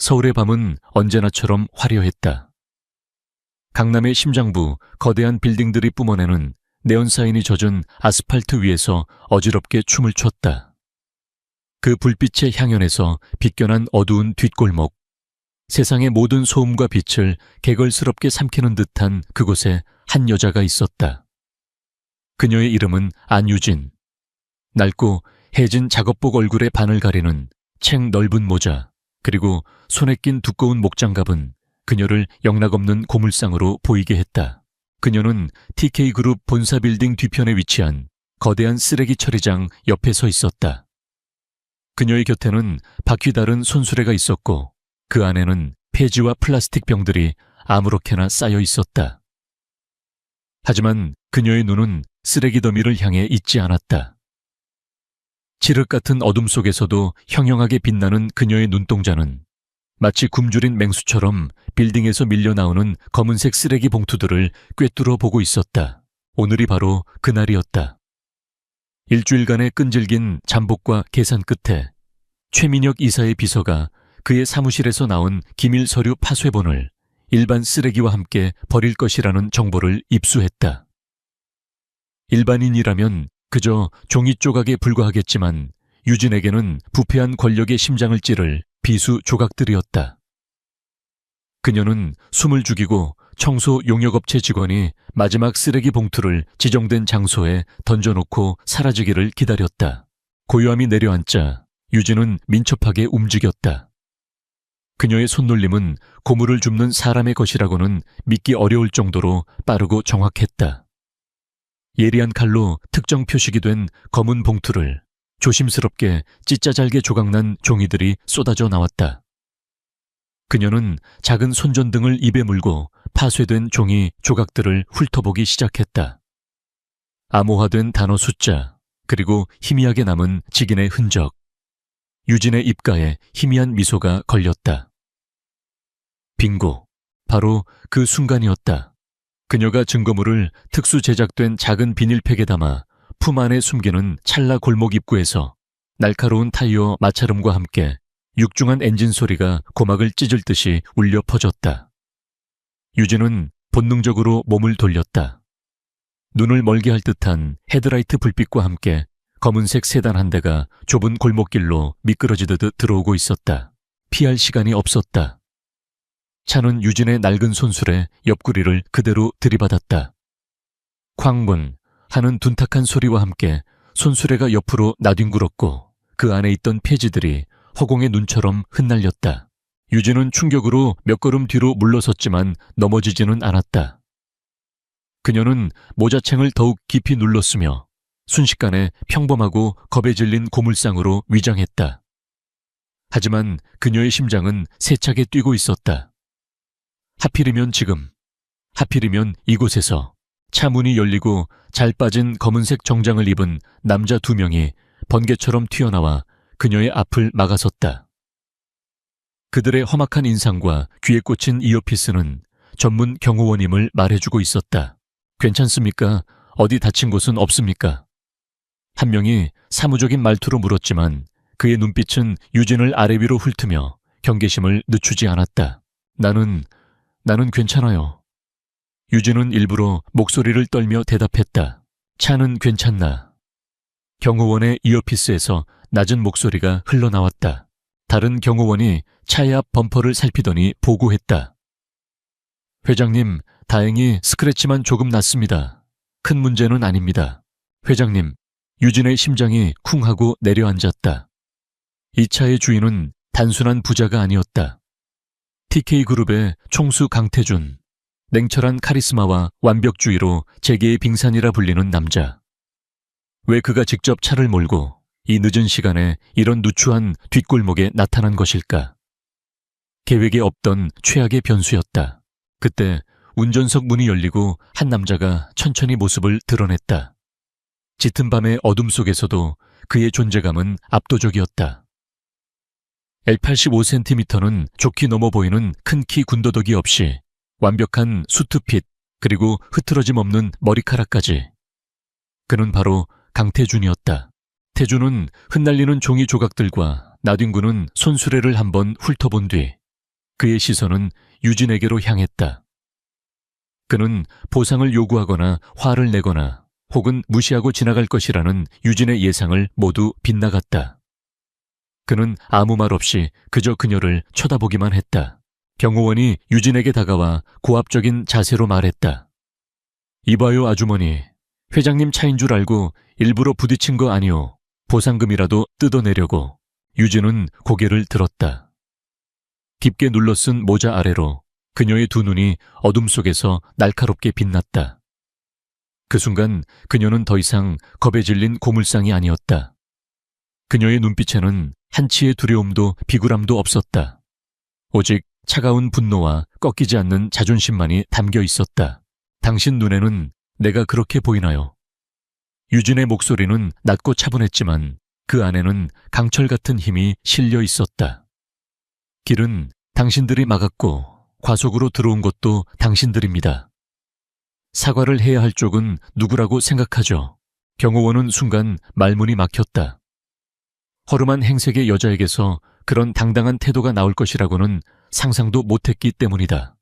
서울의 밤은 언제나처럼 화려했다. 강남의 심장부 거대한 빌딩들이 뿜어내는 네온사인이 젖은 아스팔트 위에서 어지럽게 춤을 췄다. 그 불빛의 향연에서 비껴난 어두운 뒷골목, 세상의 모든 소음과 빛을 개걸스럽게 삼키는 듯한 그곳에 한 여자가 있었다. 그녀의 이름은 안유진. 낡고 해진 작업복 얼굴의 반을 가리는 챙 넓은 모자, 그리고 손에 낀 두꺼운 목장갑은 그녀를 영락없는 고물상으로 보이게 했다. 그녀는 TK그룹 본사 빌딩 뒤편에 위치한 거대한 쓰레기 처리장 옆에 서 있었다. 그녀의 곁에는 바퀴 달은 손수레가 있었고 그 안에는 폐지와 플라스틱 병들이 아무렇게나 쌓여 있었다. 하지만 그녀의 눈은 쓰레기 더미를 향해 있지 않았다. 칠흑 같은 어둠 속에서도 형형하게 빛나는 그녀의 눈동자는 마치 굶주린 맹수처럼 빌딩에서 밀려나오는 검은색 쓰레기 봉투들을 꿰뚫어 보고 있었다. 오늘이 바로 그날이었다. 일주일간의 끈질긴 잠복과 계산 끝에 최민혁 이사의 비서가 그의 사무실에서 나온 기밀 서류 파쇄본을 일반 쓰레기와 함께 버릴 것이라는 정보를 입수했다. 일반인이라면 그저 종이 조각에 불과하겠지만 유진에게는 부패한 권력의 심장을 찌를 비수 조각들이었다. 그녀는 숨을 죽이고 청소 용역업체 직원이 마지막 쓰레기 봉투를 지정된 장소에 던져놓고 사라지기를 기다렸다. 고요함이 내려앉자 유진은 민첩하게 움직였다. 그녀의 손놀림은 고물을 줍는 사람의 것이라고는 믿기 어려울 정도로 빠르고 정확했다. 예리한 칼로 특정 표식이 된 검은 봉투를 조심스럽게 찢자잘게 조각난 종이들이 쏟아져 나왔다. 그녀는 작은 손전등을 입에 물고 파쇄된 종이 조각들을 훑어보기 시작했다. 암호화된 단어 숫자, 그리고 희미하게 남은 직인의 흔적. 유진의 입가에 희미한 미소가 걸렸다. 빙고, 바로 그 순간이었다. 그녀가 증거물을 특수 제작된 작은 비닐팩에 담아 품 안에 숨기는 찰나 골목 입구에서 날카로운 타이어 마찰음과 함께 육중한 엔진 소리가 고막을 찢을 듯이 울려 퍼졌다. 유진은 본능적으로 몸을 돌렸다. 눈을 멀게 할 듯한 헤드라이트 불빛과 함께 검은색 세단 한 대가 좁은 골목길로 미끄러지듯 들어오고 있었다. 피할 시간이 없었다. 차는 유진의 낡은 손술에 옆구리를 그대로 들이받았다. 쾅문 하는 둔탁한 소리와 함께 손수레가 옆으로 나뒹굴었고 그 안에 있던 폐지들이 허공의 눈처럼 흩날렸다. 유진은 충격으로 몇 걸음 뒤로 물러섰지만 넘어지지는 않았다. 그녀는 모자챙을 더욱 깊이 눌렀으며 순식간에 평범하고 겁에 질린 고물상으로 위장했다. 하지만 그녀의 심장은 세차게 뛰고 있었다. 하필이면 지금, 하필이면 이곳에서 차 문이 열리고 잘 빠진 검은색 정장을 입은 남자 2명이 번개처럼 튀어나와 그녀의 앞을 막아섰다. 그들의 험악한 인상과 귀에 꽂힌 이어피스는 전문 경호원임을 말해주고 있었다. 괜찮습니까? 어디 다친 곳은 없습니까? 한 명이 사무적인 말투로 물었지만 그의 눈빛은 유진을 아래 위로 훑으며 경계심을 늦추지 않았다. 나는 괜찮아요. 유진은 일부러 목소리를 떨며 대답했다. 차는 괜찮나? 경호원의 이어피스에서 낮은 목소리가 흘러나왔다. 다른 경호원이 차의 앞 범퍼를 살피더니 보고했다. 회장님, 다행히 스크래치만 조금 났습니다. 큰 문제는 아닙니다. 회장님, 유진의 심장이 쿵 하고 내려앉았다. 이 차의 주인은 단순한 부자가 아니었다. TK그룹의 총수 강태준, 냉철한 카리스마와 완벽주의로 재계의 빙산이라 불리는 남자. 왜 그가 직접 차를 몰고 이 늦은 시간에 이런 누추한 뒷골목에 나타난 것일까? 계획에 없던 최악의 변수였다. 그때 운전석 문이 열리고 한 남자가 천천히 모습을 드러냈다. 짙은 밤의 어둠 속에서도 그의 존재감은 압도적이었다. L85cm는 좋게 넘어 보이는 큰 키 군더더기 없이 완벽한 수트핏 그리고 흐트러짐 없는 머리카락까지. 그는 바로 강태준이었다. 태준은 흩날리는 종이 조각들과 나뒹구는 손수레를 한번 훑어본 뒤 그의 시선은 유진에게로 향했다. 그는 보상을 요구하거나 화를 내거나 혹은 무시하고 지나갈 것이라는 유진의 예상을 모두 빗나갔다. 그는 아무 말 없이 그저 그녀를 쳐다보기만 했다. 경호원이 유진에게 다가와 고압적인 자세로 말했다. 이봐요, 아주머니. 회장님 차인 줄 알고 일부러 부딪힌 거 아니오. 보상금이라도 뜯어내려고. 유진은 고개를 들었다. 깊게 눌러쓴 모자 아래로 그녀의 두 눈이 어둠 속에서 날카롭게 빛났다. 그 순간 그녀는 더 이상 겁에 질린 고물상이 아니었다. 그녀의 눈빛에는 한치의 두려움도 비굴함도 없었다. 오직 차가운 분노와 꺾이지 않는 자존심만이 담겨 있었다. 당신 눈에는 내가 그렇게 보이나요? 유진의 목소리는 낮고 차분했지만 그 안에는 강철 같은 힘이 실려 있었다. 길은 당신들이 막았고 과속으로 들어온 것도 당신들입니다. 사과를 해야 할 쪽은 누구라고 생각하죠? 경호원은 순간 말문이 막혔다. 허름한 행색의 여자에게서 그런 당당한 태도가 나올 것이라고는 상상도 못했기 때문이다.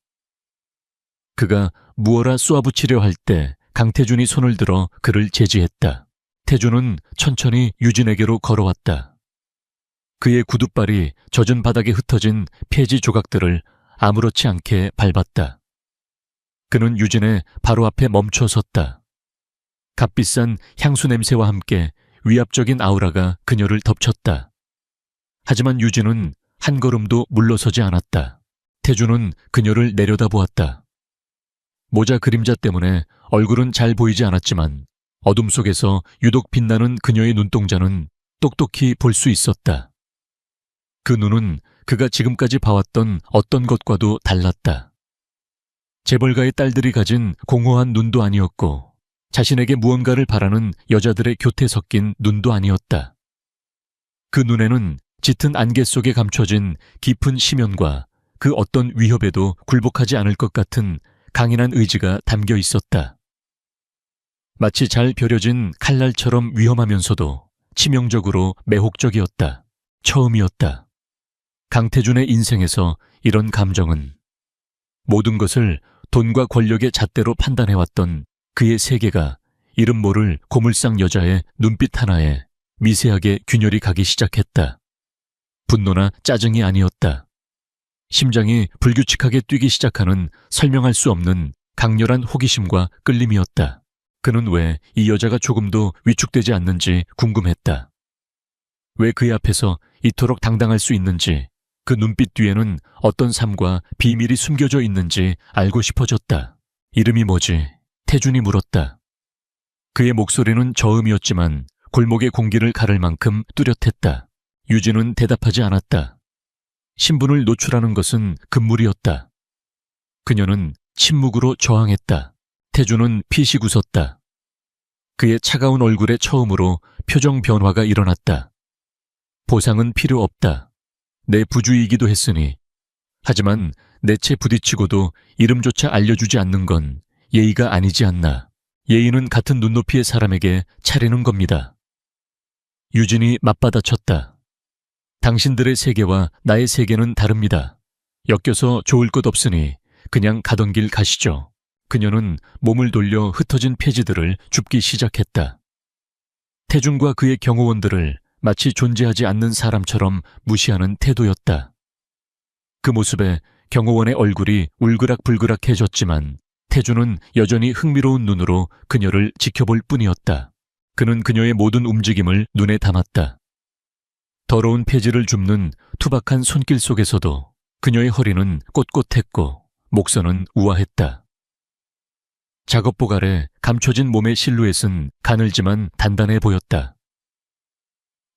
그가 무어라 쏘아붙이려 할 때 강태준이 손을 들어 그를 제지했다. 태준은 천천히 유진에게로 걸어왔다. 그의 구둣발이 젖은 바닥에 흩어진 폐지 조각들을 아무렇지 않게 밟았다. 그는 유진의 바로 앞에 멈춰 섰다. 값비싼 향수 냄새와 함께 위압적인 아우라가 그녀를 덮쳤다. 하지만 유진은 한 걸음도 물러서지 않았다. 태준은 그녀를 내려다보았다. 모자 그림자 때문에 얼굴은 잘 보이지 않았지만 어둠 속에서 유독 빛나는 그녀의 눈동자는 똑똑히 볼 수 있었다. 그 눈은 그가 지금까지 봐왔던 어떤 것과도 달랐다. 재벌가의 딸들이 가진 공허한 눈도 아니었고 자신에게 무언가를 바라는 여자들의 곁에 섞인 눈도 아니었다. 그 눈에는 짙은 안개 속에 감춰진 깊은 심연과 그 어떤 위협에도 굴복하지 않을 것 같은 강인한 의지가 담겨 있었다. 마치 잘 벼려진 칼날처럼 위험하면서도 치명적으로 매혹적이었다. 처음이었다. 강태준의 인생에서 이런 감정은 모든 것을 돈과 권력의 잣대로 판단해왔던 그의 세계가 이름 모를 고물상 여자의 눈빛 하나에 미세하게 균열이 가기 시작했다. 분노나 짜증이 아니었다. 심장이 불규칙하게 뛰기 시작하는 설명할 수 없는 강렬한 호기심과 끌림이었다. 그는 왜 이 여자가 조금도 위축되지 않는지 궁금했다. 왜 그의 앞에서 이토록 당당할 수 있는지, 그 눈빛 뒤에는 어떤 삶과 비밀이 숨겨져 있는지 알고 싶어졌다. 이름이 뭐지? 태준이 물었다. 그의 목소리는 저음이었지만 골목의 공기를 가를 만큼 뚜렷했다. 유진은 대답하지 않았다. 신분을 노출하는 것은 금물이었다. 그녀는 침묵으로 저항했다. 태준은 피식 웃었다. 그의 차가운 얼굴에 처음으로 표정 변화가 일어났다. 보상은 필요 없다. 내 부주의이기도 했으니. 하지만 내 채 부딪히고도 이름조차 알려주지 않는 건 예의가 아니지 않나. 예의는 같은 눈높이의 사람에게 차리는 겁니다. 유진이 맞받아쳤다. 당신들의 세계와 나의 세계는 다릅니다. 엮여서 좋을 것 없으니 그냥 가던 길 가시죠. 그녀는 몸을 돌려 흩어진 폐지들을 줍기 시작했다. 태준과 그의 경호원들을 마치 존재하지 않는 사람처럼 무시하는 태도였다. 그 모습에 경호원의 얼굴이 울그락불그락해졌지만 태준은 여전히 흥미로운 눈으로 그녀를 지켜볼 뿐이었다. 그는 그녀의 모든 움직임을 눈에 담았다. 더러운 폐지를 줍는 투박한 손길 속에서도 그녀의 허리는 꼿꼿했고 목선은 우아했다. 작업복 아래 감춰진 몸의 실루엣은 가늘지만 단단해 보였다.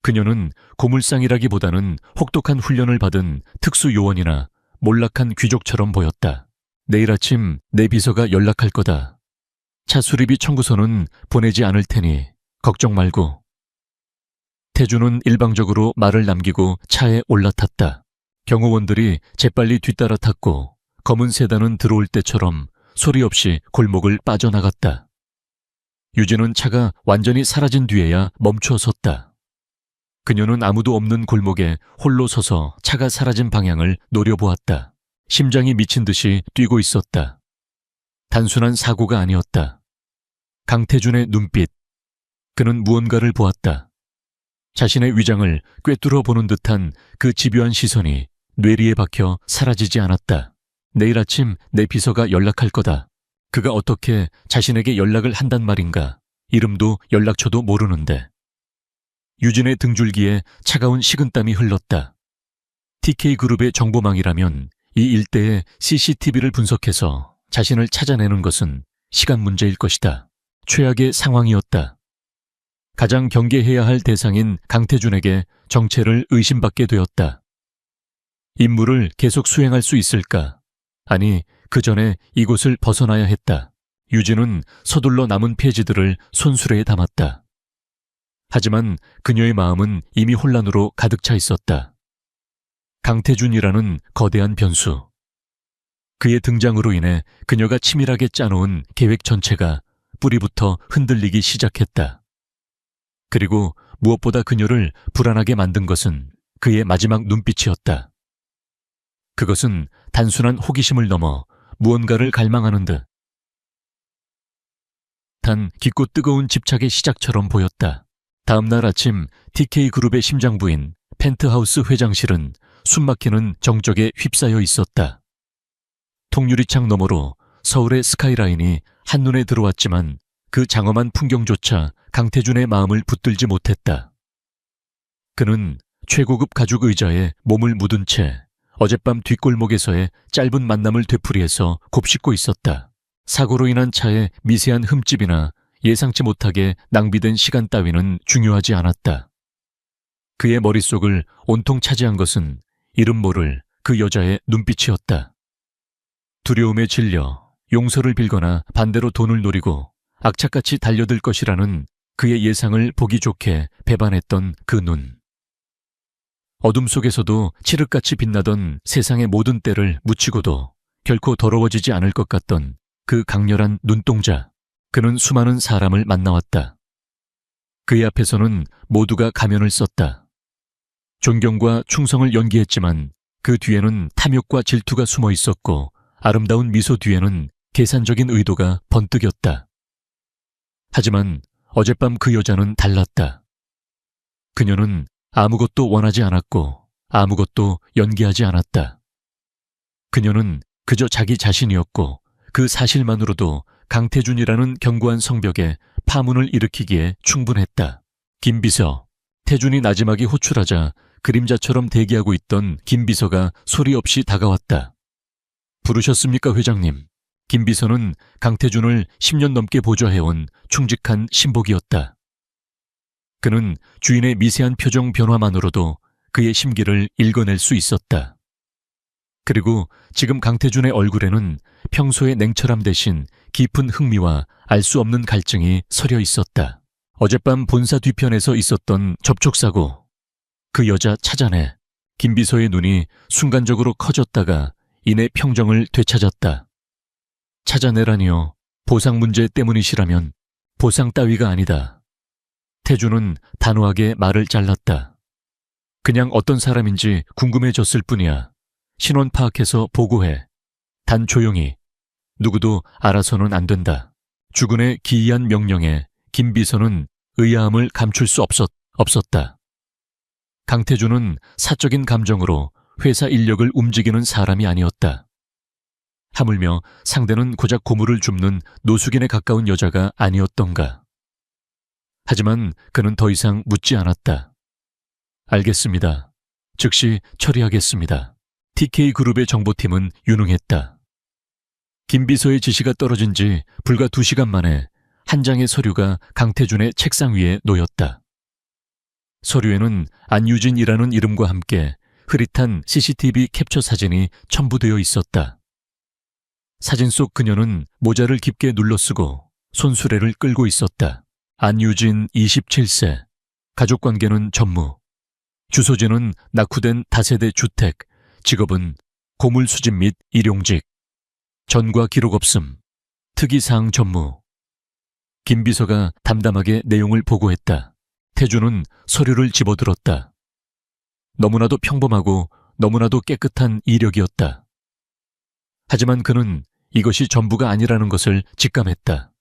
그녀는 고물상이라기보다는 혹독한 훈련을 받은 특수 요원이나 몰락한 귀족처럼 보였다. 내일 아침 내 비서가 연락할 거다. 차 수리비 청구서는 보내지 않을 테니 걱정 말고. 태준은 일방적으로 말을 남기고 차에 올라탔다. 경호원들이 재빨리 뒤따라 탔고 검은 세단은 들어올 때처럼 소리 없이 골목을 빠져나갔다. 유진은 차가 완전히 사라진 뒤에야 멈춰 섰다. 그녀는 아무도 없는 골목에 홀로 서서 차가 사라진 방향을 노려보았다. 심장이 미친 듯이 뛰고 있었다. 단순한 사고가 아니었다. 강태준의 눈빛. 그는 무언가를 보았다. 자신의 위장을 꿰뚫어 보는 듯한 그 집요한 시선이 뇌리에 박혀 사라지지 않았다. 내일 아침 내 비서가 연락할 거다. 그가 어떻게 자신에게 연락을 한단 말인가. 이름도 연락처도 모르는데. 유진의 등줄기에 차가운 식은땀이 흘렀다. TK그룹의 정보망이라면 이 일대의 CCTV를 분석해서 자신을 찾아내는 것은 시간 문제일 것이다. 최악의 상황이었다. 가장 경계해야 할 대상인 강태준에게 정체를 의심받게 되었다. 임무를 계속 수행할 수 있을까? 아니, 그 전에 이곳을 벗어나야 했다. 유진은 서둘러 남은 페이지들을 손수레에 담았다. 하지만 그녀의 마음은 이미 혼란으로 가득 차 있었다. 강태준이라는 거대한 변수. 그의 등장으로 인해 그녀가 치밀하게 짜놓은 계획 전체가 뿌리부터 흔들리기 시작했다. 그리고 무엇보다 그녀를 불안하게 만든 것은 그의 마지막 눈빛이었다. 그것은 단순한 호기심을 넘어 무언가를 갈망하는 듯 단 깊고 뜨거운 집착의 시작처럼 보였다. 다음 날 아침 TK그룹의 심장부인 펜트하우스 회장실은 숨막히는 정적에 휩싸여 있었다. 통유리창 너머로 서울의 스카이라인이 한눈에 들어왔지만 그 장엄한 풍경조차 강태준의 마음을 붙들지 못했다. 그는 최고급 가죽 의자에 몸을 묻은 채 어젯밤 뒷골목에서의 짧은 만남을 되풀이해서 곱씹고 있었다. 사고로 인한 차의 미세한 흠집이나 예상치 못하게 낭비된 시간 따위는 중요하지 않았다. 그의 머릿속을 온통 차지한 것은 이름 모를 그 여자의 눈빛이었다. 두려움에 질려 용서를 빌거나 반대로 돈을 노리고 악착같이 달려들 것이라는 그의 예상을 보기 좋게 배반했던 그 눈. 어둠 속에서도 칠흑같이 빛나던 세상의 모든 때를 묻히고도 결코 더러워지지 않을 것 같던 그 강렬한 눈동자. 그는 수많은 사람을 만나왔다. 그의 앞에서는 모두가 가면을 썼다. 존경과 충성을 연기했지만 그 뒤에는 탐욕과 질투가 숨어 있었고 아름다운 미소 뒤에는 계산적인 의도가 번뜩였다. 하지만 어젯밤 그 여자는 달랐다. 그녀는 아무것도 원하지 않았고 아무것도 연기하지 않았다. 그녀는 그저 자기 자신이었고 그 사실만으로도 강태준이라는 견고한 성벽에 파문을 일으키기에 충분했다. 김비서. 태준이 나지막이 호출하자 그림자처럼 대기하고 있던 김비서가 소리 없이 다가왔다. 부르셨습니까, 회장님? 김비서는 강태준을 10년 넘게 보좌해온 충직한 신복이었다. 그는 주인의 미세한 표정 변화만으로도 그의 심기를 읽어낼 수 있었다. 그리고 지금 강태준의 얼굴에는 평소의 냉철함 대신 깊은 흥미와 알 수 없는 갈증이 서려 있었다. 어젯밤 본사 뒤편에서 있었던 접촉사고. 그 여자 찾아내. 김비서의 눈이 순간적으로 커졌다가 이내 평정을 되찾았다. 찾아내라니요. 보상 문제 때문이시라면 보상 따위가 아니다. 태준은 단호하게 말을 잘랐다. 그냥 어떤 사람인지 궁금해졌을 뿐이야. 신원 파악해서 보고해. 단 조용히. 누구도 알아서는 안 된다. 주군의 기이한 명령에 김비서는 의아함을 감출 수 없었다. 강태준은 사적인 감정으로 회사 인력을 움직이는 사람이 아니었다. 하물며 상대는 고작 고물을 줍는 노숙인에 가까운 여자가 아니었던가. 하지만 그는 더 이상 묻지 않았다. 알겠습니다. 즉시 처리하겠습니다. TK그룹의 정보팀은 유능했다. 김비서의 지시가 떨어진 지 불과 2시간 만에 한 장의 서류가 강태준의 책상 위에 놓였다. 서류에는 안유진이라는 이름과 함께 흐릿한 CCTV 캡처 사진이 첨부되어 있었다. 사진 속 그녀는 모자를 깊게 눌러쓰고 손수레를 끌고 있었다. 안유진 27세. 가족관계는 전무. 주소지는 낙후된 다세대 주택. 직업은 고물 수집 및 일용직. 전과 기록 없음. 특이사항 전무. 김 비서가 담담하게 내용을 보고했다. 태준은 서류를 집어들었다. 너무나도 평범하고 너무나도 깨끗한 이력이었다. 하지만 그는 이것이 전부가 아니라는 것을 직감했다.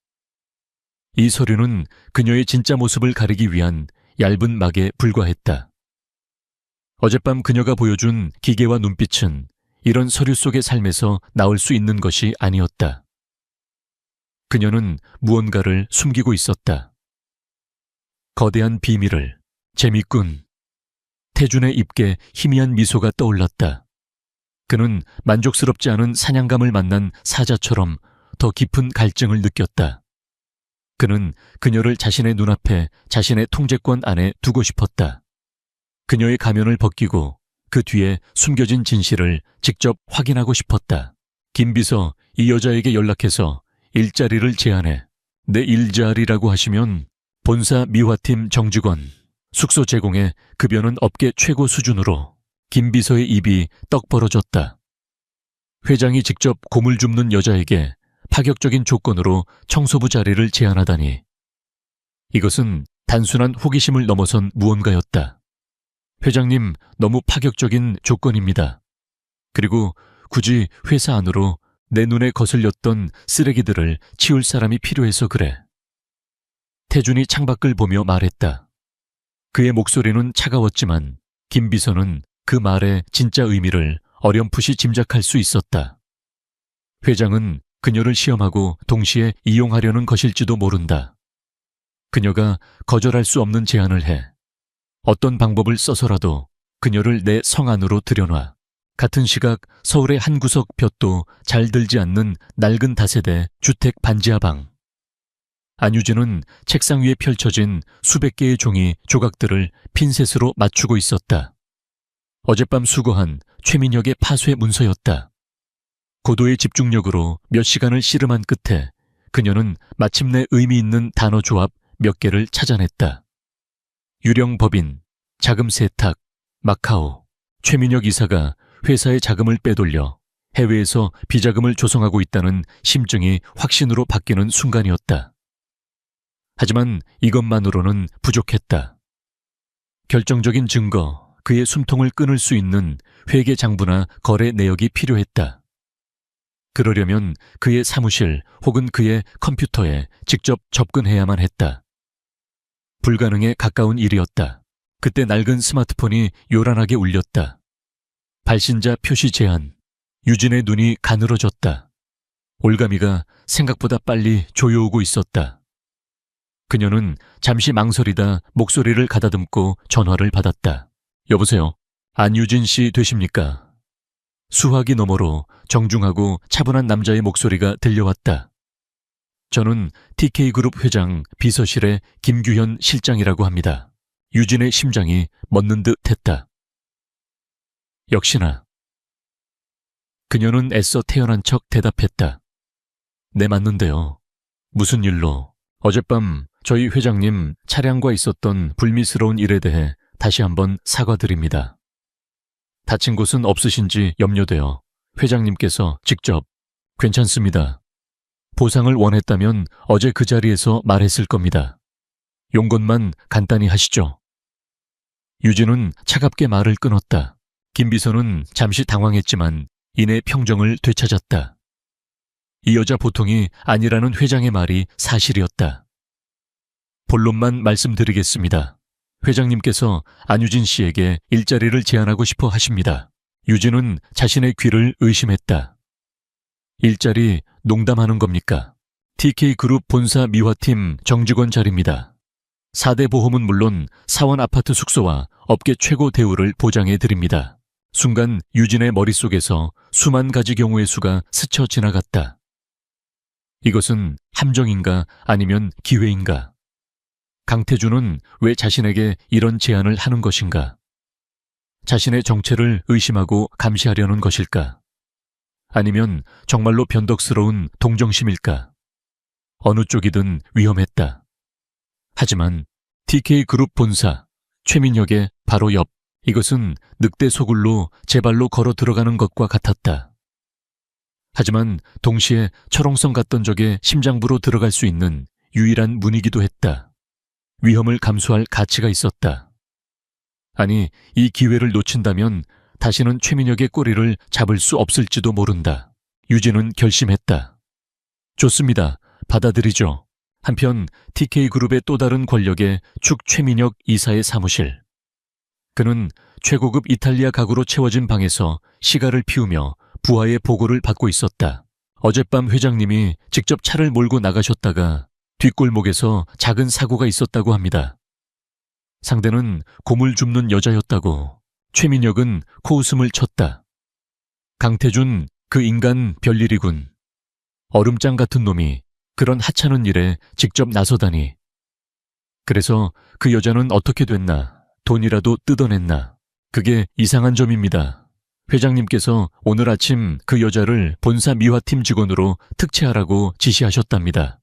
이 서류는 그녀의 진짜 모습을 가리기 위한 얇은 막에 불과했다. 어젯밤 그녀가 보여준 기계와 눈빛은 이런 서류 속의 삶에서 나올 수 있는 것이 아니었다. 그녀는 무언가를 숨기고 있었다. 거대한 비밀을. 재밌군. 태준의 입에 희미한 미소가 떠올랐다. 그는 만족스럽지 않은 사냥감을 만난 사자처럼 더 깊은 갈증을 느꼈다. 그는 그녀를 자신의 눈앞에 자신의 통제권 안에 두고 싶었다. 그녀의 가면을 벗기고 그 뒤에 숨겨진 진실을 직접 확인하고 싶었다. 김비서, 이 여자에게 연락해서 일자리를 제안해. 내 일자리라고 하시면 본사 미화팀 정직원, 숙소 제공에 급여는 업계 최고 수준으로. 김비서의 입이 떡 벌어졌다. 회장이 직접 고물 줍는 여자에게 파격적인 조건으로 청소부 자리를 제안하다니. 이것은 단순한 호기심을 넘어선 무언가였다. 회장님, 너무 파격적인 조건입니다. 그리고 굳이 회사 안으로 내 눈에 거슬렸던 쓰레기들을 치울 사람이 필요해서 그래. 태준이 창밖을 보며 말했다. 그의 목소리는 차가웠지만 김 비서는 그 말의 진짜 의미를 어렴풋이 짐작할 수 있었다. 회장은 그녀를 시험하고 동시에 이용하려는 것일지도 모른다. 그녀가 거절할 수 없는 제안을 해. 어떤 방법을 써서라도 그녀를 내 성 안으로 들여놔. 같은 시각 서울의 한 구석 볕도 잘 들지 않는 낡은 다세대 주택 반지하 방. 안유진은 책상 위에 펼쳐진 수백 개의 종이 조각들을 핀셋으로 맞추고 있었다. 어젯밤 수거한 최민혁의 파쇄 문서였다. 고도의 집중력으로 몇 시간을 씨름한 끝에 그녀는 마침내 의미 있는 단어 조합 몇 개를 찾아냈다. 유령 법인, 자금 세탁, 마카오. 최민혁 이사가 회사의 자금을 빼돌려 해외에서 비자금을 조성하고 있다는 심증이 확신으로 바뀌는 순간이었다. 하지만 이것만으로는 부족했다. 결정적인 증거, 그의 숨통을 끊을 수 있는 회계 장부나 거래 내역이 필요했다. 그러려면 그의 사무실 혹은 그의 컴퓨터에 직접 접근해야만 했다. 불가능에 가까운 일이었다. 그때 낡은 스마트폰이 요란하게 울렸다. 발신자 표시 제한. 유진의 눈이 가늘어졌다. 올가미가 생각보다 빨리 조여오고 있었다. 그녀는 잠시 망설이다 목소리를 가다듬고 전화를 받았다. 여보세요. 안유진 씨 되십니까? 수화기 너머로 정중하고 차분한 남자의 목소리가 들려왔다. 저는 TK그룹 회장 비서실의 김규현 실장이라고 합니다. 유진의 심장이 멎는 듯 했다. 역시나. 그녀는 애써 태연한 척 대답했다. 네, 맞는데요. 무슨 일로? 어젯밤 저희 회장님 차량과 있었던 불미스러운 일에 대해 다시 한번 사과드립니다. 다친 곳은 없으신지 염려되어 회장님께서 직접 괜찮습니다. 보상을 원했다면 어제 그 자리에서 말했을 겁니다. 용건만 간단히 하시죠. 유진은 차갑게 말을 끊었다. 김 비서는 잠시 당황했지만 이내 평정을 되찾았다. 이 여자 보통이 아니라는 회장의 말이 사실이었다. 본론만 말씀드리겠습니다. 회장님께서 안유진 씨에게 일자리를 제안하고 싶어 하십니다. 유진은 자신의 귀를 의심했다. 일자리 농담하는 겁니까? TK그룹 본사 미화팀 정직원 자리입니다. 4대 보험은 물론 사원 아파트 숙소와 업계 최고 대우를 보장해 드립니다. 순간 유진의 머릿속에서 수만 가지 경우의 수가 스쳐 지나갔다. 이것은 함정인가 아니면 기회인가? 강태준은 왜 자신에게 이런 제안을 하는 것인가? 자신의 정체를 의심하고 감시하려는 것일까? 아니면 정말로 변덕스러운 동정심일까? 어느 쪽이든 위험했다. 하지만 TK그룹 본사, 최민혁의 바로 옆, 이것은 늑대 소굴로 제 발로 걸어 들어가는 것과 같았다. 하지만 동시에 철옹성 같던 적에 심장부로 들어갈 수 있는 유일한 문이기도 했다. 위험을 감수할 가치가 있었다. 아니, 이 기회를 놓친다면 다시는 최민혁의 꼬리를 잡을 수 없을지도 모른다. 유진은 결심했다. 좋습니다. 받아들이죠. 한편 TK그룹의 또 다른 권력의 축 최민혁 이사의 사무실. 그는 최고급 이탈리아 가구로 채워진 방에서 시가를 피우며 부하의 보고를 받고 있었다. 어젯밤 회장님이 직접 차를 몰고 나가셨다가 뒷골목에서 작은 사고가 있었다고 합니다. 상대는 곰을 줍는 여자였다고. 최민혁은 코웃음을 쳤다. 강태준, 그 인간 별일이군. 얼음장 같은 놈이 그런 하찮은 일에 직접 나서다니. 그래서 그 여자는 어떻게 됐나? 돈이라도 뜯어냈나? 그게 이상한 점입니다. 회장님께서 오늘 아침 그 여자를 본사 미화팀 직원으로 특채하라고 지시하셨답니다.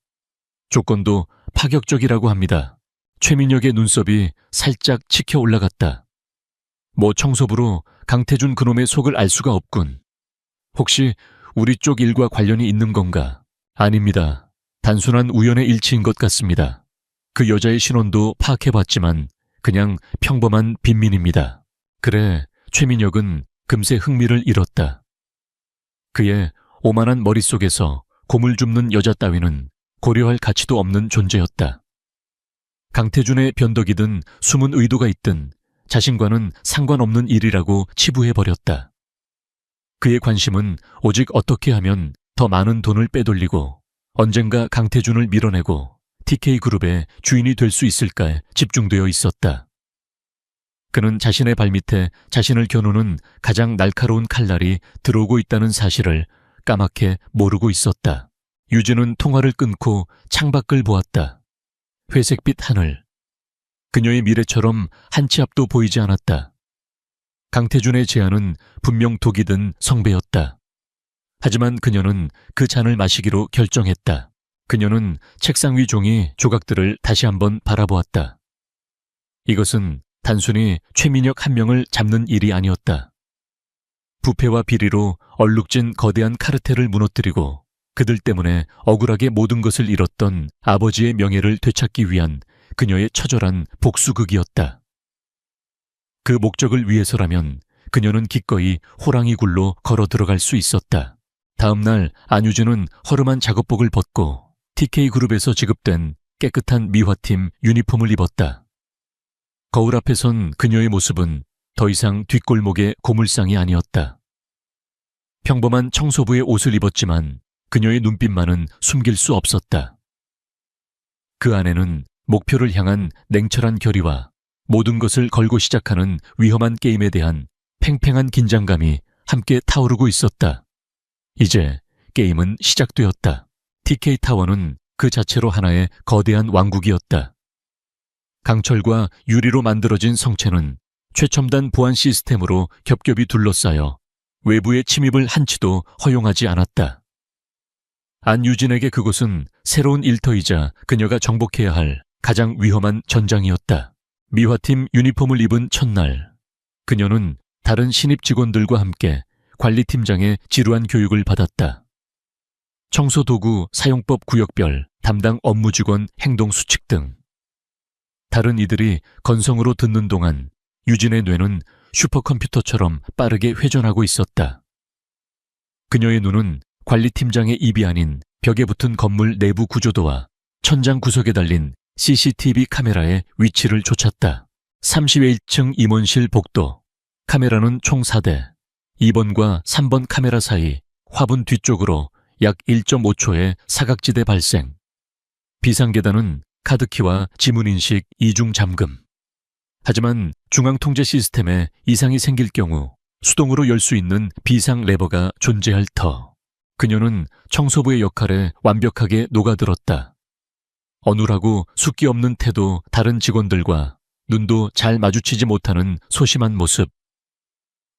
조건도 파격적이라고 합니다. 최민혁의 눈썹이 살짝 치켜 올라갔다. 뭐 청소부로 강태준 그놈의 속을 알 수가 없군. 혹시 우리 쪽 일과 관련이 있는 건가? 아닙니다. 단순한 우연의 일치인 것 같습니다. 그 여자의 신원도 파악해봤지만 그냥 평범한 빈민입니다. 그래, 최민혁은 금세 흥미를 잃었다. 그의 오만한 머릿속에서 곰을 줍는 여자 따위는 고려할 가치도 없는 존재였다. 강태준의 변덕이든 숨은 의도가 있든 자신과는 상관없는 일이라고 치부해버렸다. 그의 관심은 오직 어떻게 하면 더 많은 돈을 빼돌리고 언젠가 강태준을 밀어내고 TK그룹의 주인이 될 수 있을까에 집중되어 있었다. 그는 자신의 발밑에 자신을 겨누는 가장 날카로운 칼날이 들어오고 있다는 사실을 까맣게 모르고 있었다. 유진은 통화를 끊고 창밖을 보았다. 회색빛 하늘. 그녀의 미래처럼 한 치 앞도 보이지 않았다. 강태준의 제안은 분명 독이 든 성배였다. 하지만 그녀는 그 잔을 마시기로 결정했다. 그녀는 책상 위 종이 조각들을 다시 한번 바라보았다. 이것은 단순히 최민혁 한 명을 잡는 일이 아니었다. 부패와 비리로 얼룩진 거대한 카르텔을 무너뜨리고 그들 때문에 억울하게 모든 것을 잃었던 아버지의 명예를 되찾기 위한 그녀의 처절한 복수극이었다. 그 목적을 위해서라면 그녀는 기꺼이 호랑이 굴로 걸어 들어갈 수 있었다. 다음 날 안유진은 허름한 작업복을 벗고 TK그룹에서 지급된 깨끗한 미화팀 유니폼을 입었다. 거울 앞에 선 그녀의 모습은 더 이상 뒷골목의 고물상이 아니었다. 평범한 청소부의 옷을 입었지만 그녀의 눈빛만은 숨길 수 없었다. 그 안에는 목표를 향한 냉철한 결의와 모든 것을 걸고 시작하는 위험한 게임에 대한 팽팽한 긴장감이 함께 타오르고 있었다. 이제 게임은 시작되었다. TK타워는 그 자체로 하나의 거대한 왕국이었다. 강철과 유리로 만들어진 성체는 최첨단 보안 시스템으로 겹겹이 둘러싸여 외부의 침입을 한치도 허용하지 않았다. 안유진에게 그곳은 새로운 일터이자 그녀가 정복해야 할 가장 위험한 전장이었다. 미화팀 유니폼을 입은 첫날, 그녀는 다른 신입 직원들과 함께 관리팀장의 지루한 교육을 받았다. 청소도구 사용법 구역별, 담당 업무 직원 행동 수칙 등. 다른 이들이 건성으로 듣는 동안 유진의 뇌는 슈퍼컴퓨터처럼 빠르게 회전하고 있었다. 그녀의 눈은 관리팀장의 입이 아닌 벽에 붙은 건물 내부 구조도와 천장 구석에 달린 CCTV 카메라의 위치를 쫓았다. 31층 임원실 복도. 카메라는 총 4대. 2번과 3번 카메라 사이 화분 뒤쪽으로 약 1.5초의 사각지대 발생. 비상계단은 카드키와 지문인식 이중 잠금. 하지만 중앙통제 시스템에 이상이 생길 경우 수동으로 열 수 있는 비상 레버가 존재할 터. 그녀는 청소부의 역할에 완벽하게 녹아들었다. 어눌하고 숫기 없는 태도, 다른 직원들과 눈도 잘 마주치지 못하는 소심한 모습.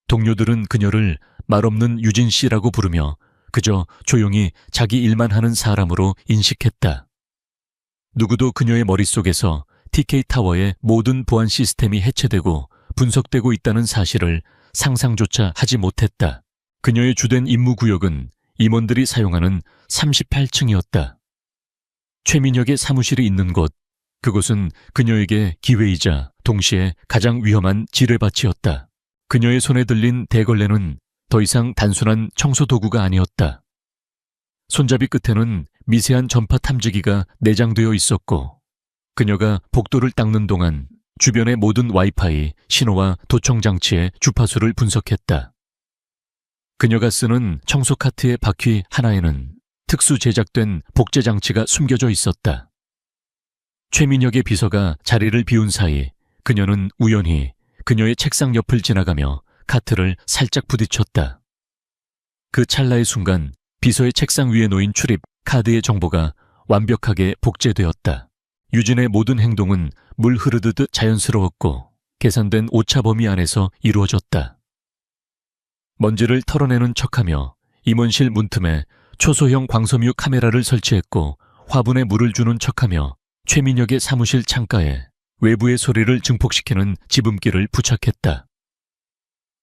동료들은 그녀를 말없는 유진 씨라고 부르며 그저 조용히 자기 일만 하는 사람으로 인식했다. 누구도 그녀의 머릿속에서 TK타워의 모든 보안 시스템이 해체되고 분석되고 있다는 사실을 상상조차 하지 못했다. 그녀의 주된 임무 구역은 임원들이 사용하는 38층이었다. 최민혁의 사무실이 있는 곳, 그곳은 그녀에게 기회이자 동시에 가장 위험한 지뢰밭이었다. 그녀의 손에 들린 대걸레는 더 이상 단순한 청소도구가 아니었다. 손잡이 끝에는 미세한 전파 탐지기가 내장되어 있었고 그녀가 복도를 닦는 동안 주변의 모든 와이파이, 신호와 도청 장치의 주파수를 분석했다. 그녀가 쓰는 청소 카트의 바퀴 하나에는 특수 제작된 복제 장치가 숨겨져 있었다. 최민혁의 비서가 자리를 비운 사이 그녀는 우연히 그녀의 책상 옆을 지나가며 카트를 살짝 부딪혔다. 그 찰나의 순간 비서의 책상 위에 놓인 출입 카드의 정보가 완벽하게 복제되었다. 유진의 모든 행동은 물 흐르듯 자연스러웠고 계산된 오차 범위 안에서 이루어졌다. 먼지를 털어내는 척하며 임원실 문틈에 초소형 광섬유 카메라를 설치했고 화분에 물을 주는 척하며 최민혁의 사무실 창가에 외부의 소리를 증폭시키는 지붕기를 부착했다.